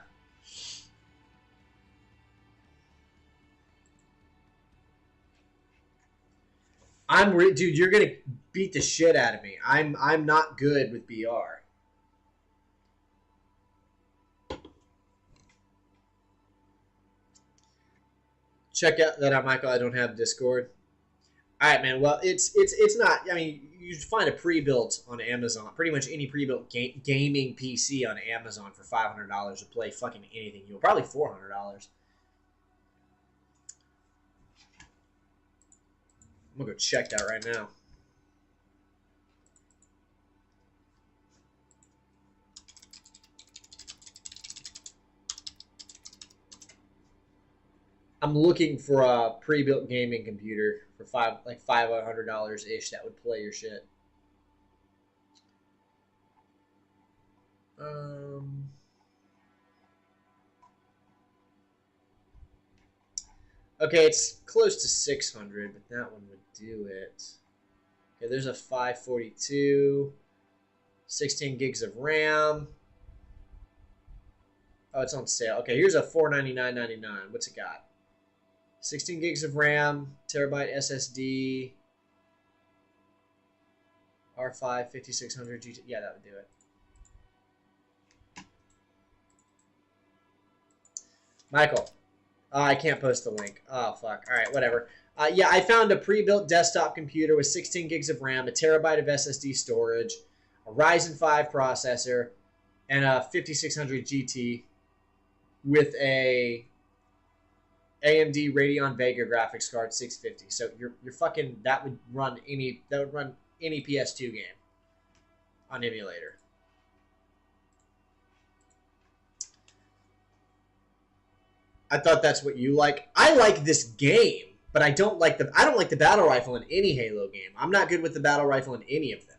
B: Dude, you're gonna beat the shit out of me. I'm not good with BR. Check out that out, Michael. I don't have Discord. All right, man. Well, it's not. I mean, you find a pre-built on Amazon. Pretty much any pre-built gaming PC on Amazon for $500 to play fucking anything. You'll probably $400. I'm gonna go check that right now. I'm looking for a pre-built gaming computer for $500 ish that would play your shit. Okay, it's close to 600, but that one would do it. Okay, there's a 542, 16 gigs of RAM. Oh, it's on sale. Okay, here's a $499.99. What's it got? 16 gigs of RAM, terabyte SSD, R5 5600 GT. Yeah, that would do it. Michael. I can't post the link. Oh, fuck. All right, whatever. Yeah, I found a pre-built desktop computer with 16 gigs of RAM, a terabyte of SSD storage, a Ryzen 5 processor, and a 5600 GT with a AMD Radeon Vega graphics card 650. So you're fucking that would run any PS2 game on emulator. I thought that's what you like. I like this game, but I don't like the battle rifle in any Halo game. I'm not good with the battle rifle in any of them.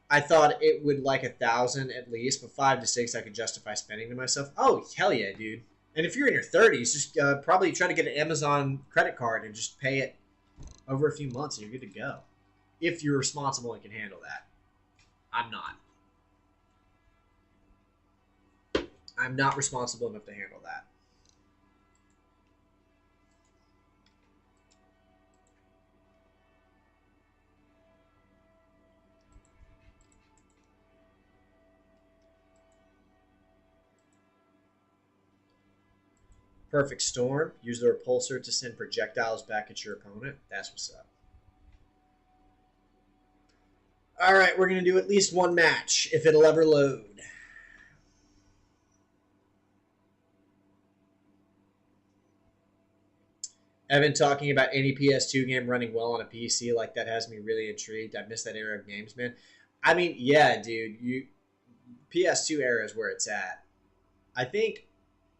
B: I thought it would like 1,000 at least, but 5 to 6 I could justify spending to myself. Oh, hell yeah, dude. And if you're in your 30s, just probably try to get an Amazon credit card and just pay it over a few months and you're good to go. If you're responsible and can handle that. I'm not. I'm not responsible enough to handle that. Perfect Storm. Use the repulsor to send projectiles back at your opponent. That's what's up. All right, we're going to do at least one match, if it'll ever load. Evan talking about any PS2 game running well on a PC, like that has me really intrigued. I miss that era of games, man. I mean, yeah, dude. PS2 era is where it's at. I think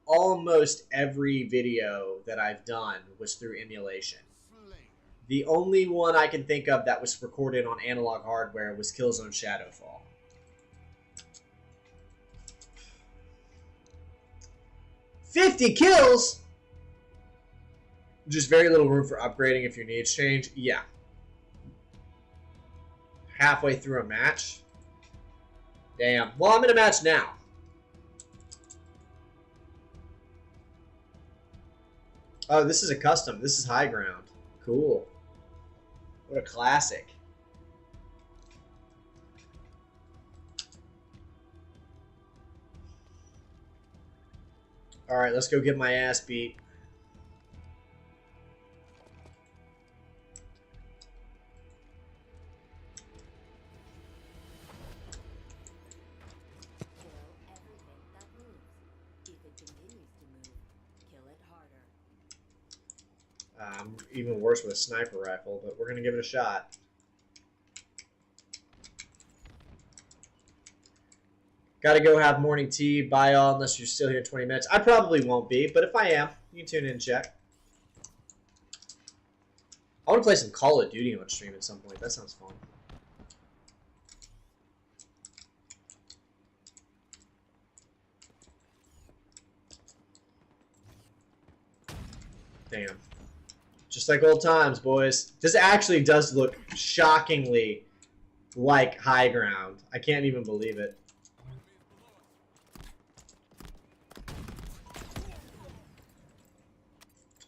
B: almost every video that I've done was through emulation. The only one I can think of that was recorded on analog hardware was Killzone Shadowfall. $50 kills? Just very little room for upgrading if your needs change. Yeah. Halfway through a match? Damn. Well, I'm in a match now. Oh, this is a custom. This is high ground. Cool. What a classic. All right, let's go get my ass beat. I'm even worse with a sniper rifle, but we're gonna give it a shot. Gotta go have morning tea. Bye all, unless you're still here in 20 minutes. I probably won't be, but if I am, you can tune in and check. I want to play some Call of Duty on stream at some point. That sounds fun. Damn. Just like old times, boys. This actually does look shockingly like high ground. I can't even believe it.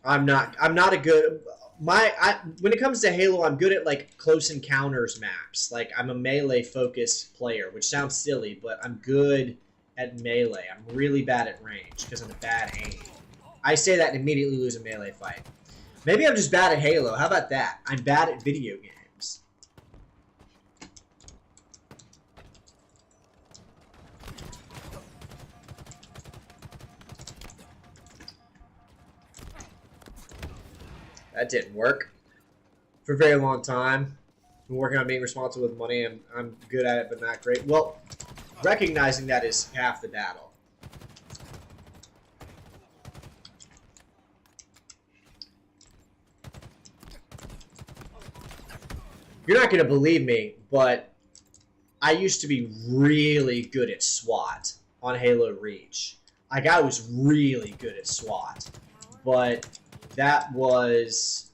B: I'm not a good when it comes to Halo, I'm good at like close encounters maps. Like I'm a melee focused player, which sounds silly, but I'm good at melee. I'm really bad at range because I'm a bad aim. I say that and immediately lose a melee fight. Maybe I'm just bad at Halo. How about that? I'm bad at video games. That didn't work for a very long time. Been working on being responsible with money. I'm good at it, but not great. Well, recognizing that is half the battle. You're not going to believe me, but I used to be really good at SWAT on Halo Reach. Like, I was really good at SWAT, but that was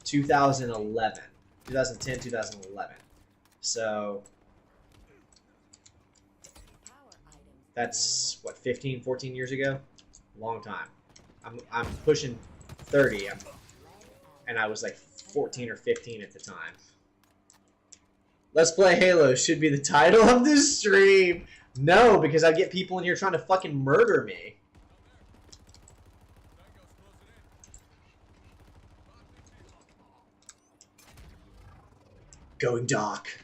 B: 2011. 2010, 2011. So, that's, what, 15, 14 years ago? Long time. I'm pushing 30, and I was like 14 or 15 at the time. Let's Play Halo should be the title of this stream. No, because I get people in here trying to fucking murder me. Going dark.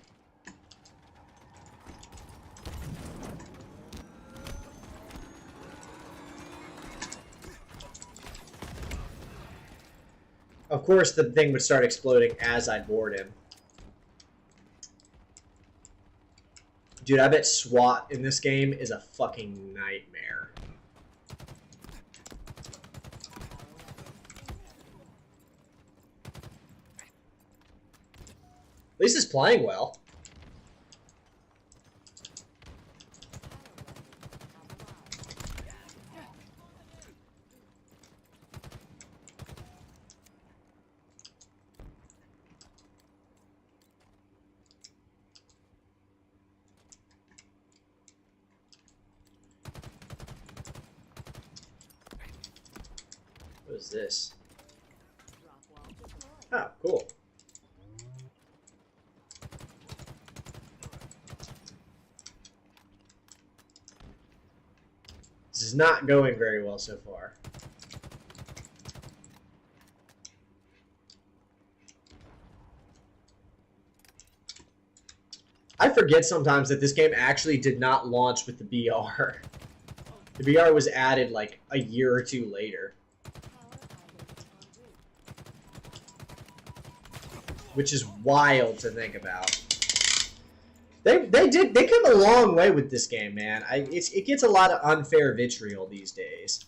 B: Of course, the thing would start exploding as I board him. Dude, I bet SWAT in this game is a fucking nightmare. At least it's playing well. What is this? Oh, cool. This is not going very well so far. I forget sometimes that this game actually did not launch with the BR. The BR was added like a year or two later. Which is wild to think about. They come a long way with this game, man. It gets a lot of unfair vitriol these days.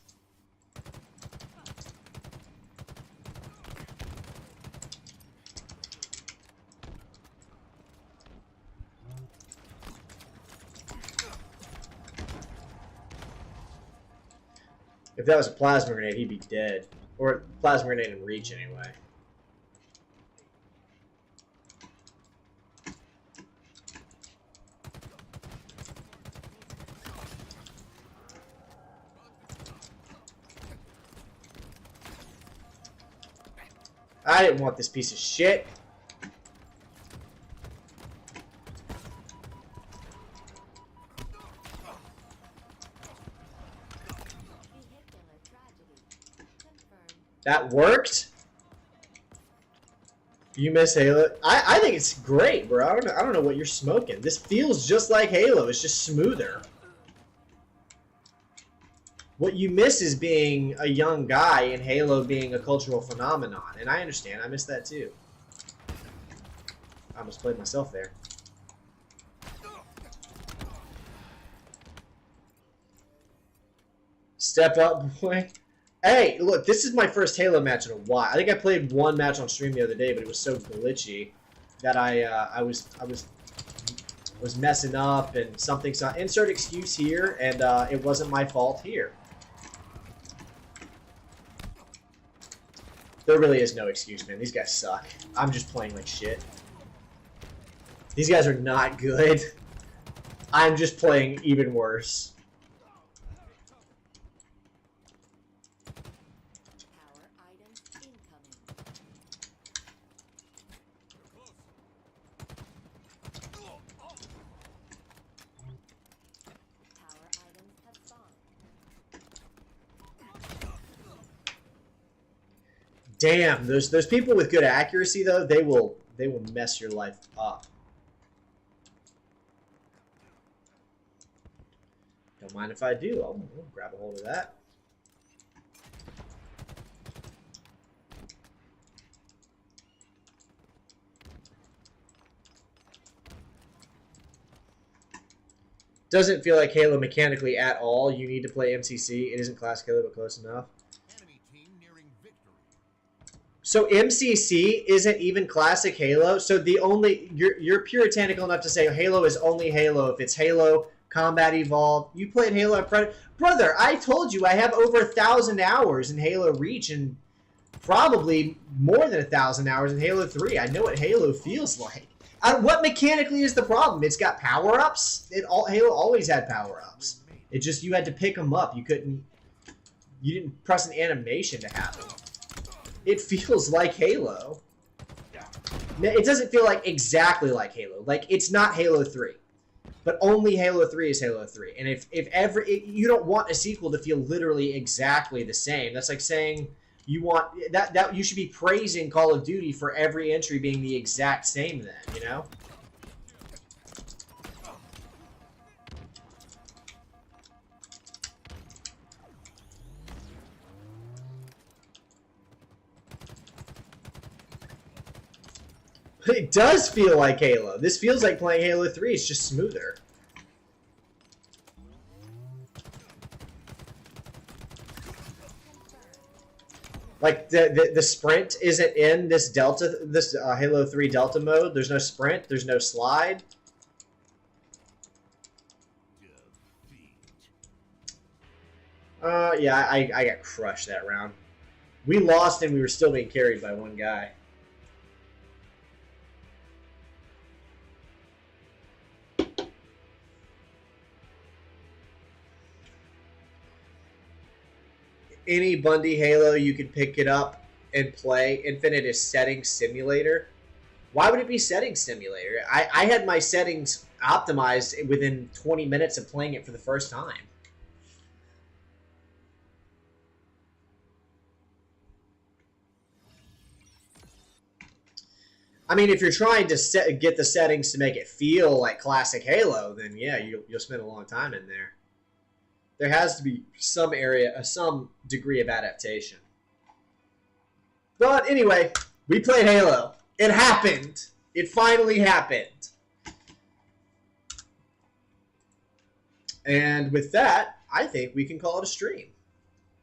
B: If that was a plasma grenade, he'd be dead. Or plasma grenade in Reach, anyway. I didn't want this piece of shit. That worked? You miss Halo? I think it's great, bro. I don't know what you're smoking. This feels just like Halo. It's just smoother. What you miss is being a young guy and Halo being a cultural phenomenon. And I understand. I miss that too. I almost played myself there. Step up, boy. Hey, look, this is my first Halo match in a while. I think I played one match on stream the other day, but it was so glitchy that I was messing up and something. So insert excuse here, and it wasn't my fault here. There really is no excuse, man. These guys suck. I'm just playing like shit. These guys are not good. I'm just playing even worse. Damn, those people with good accuracy though, they will mess your life up. Don't mind if I do. I'll grab a hold of that. Doesn't feel like Halo mechanically at all. You need to play MCC. It isn't classic Halo, but close enough. So MCC isn't even classic Halo. So the only you're puritanical enough to say Halo is only Halo if it's Halo Combat Evolved. You played Halo at Predator, brother. I told you I have over 1,000 hours in Halo Reach and probably more than 1,000 hours in Halo 3. I know what Halo feels like. What mechanically is the problem? It's got power-ups. Halo always had power-ups. It just you had to pick them up. You didn't press an animation to have them. It feels like Halo. It doesn't feel like exactly like Halo. Like it's not Halo 3, but only Halo 3 is Halo 3. And if you don't want a sequel to feel literally exactly the same. That's like saying you want that you should be praising Call of Duty for every entry being the exact same. Then you know. It does feel like Halo. This feels like playing Halo 3. It's just smoother. Like the sprint isn't in this Halo 3 Delta mode. There's no sprint. There's no slide. Yeah, I got crushed that round. We lost and we were still being carried by one guy. Any Bundy Halo, you can pick it up and play. Infinite is settings simulator. Why would it be settings simulator? I had my settings optimized within 20 minutes of playing it for the first time. I mean, if you're trying to get the settings to make it feel like classic Halo, then yeah, you'll spend a long time in there. There has to be some degree of adaptation. But anyway, we played Halo. It happened. It finally happened. And with that, I think we can call it a stream.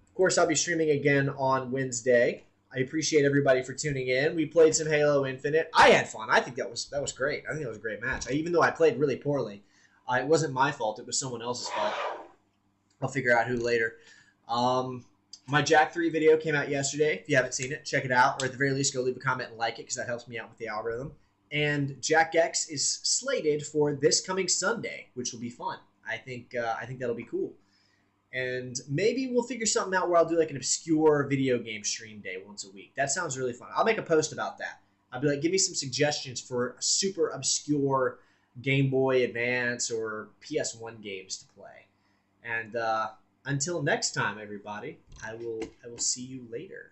B: Of course, I'll be streaming again on Wednesday. I appreciate everybody for tuning in. We played some Halo Infinite. I had fun. I think that was great. I think that was a great match. Even though I played really poorly, it wasn't my fault. It was someone else's fault. I'll figure out who later. My Jack 3 video came out yesterday. If you haven't seen it, check it out. Or at the very least, go leave a comment and like it because that helps me out with the algorithm. And Jack X is slated for this coming Sunday, which will be fun. I think that'll be cool. And maybe we'll figure something out where I'll do like an obscure video game stream day once a week. That sounds really fun. I'll make a post about that. I'll be like, give me some suggestions for super obscure Game Boy Advance or PS1 games to play. And until next time, everybody, I will see you later.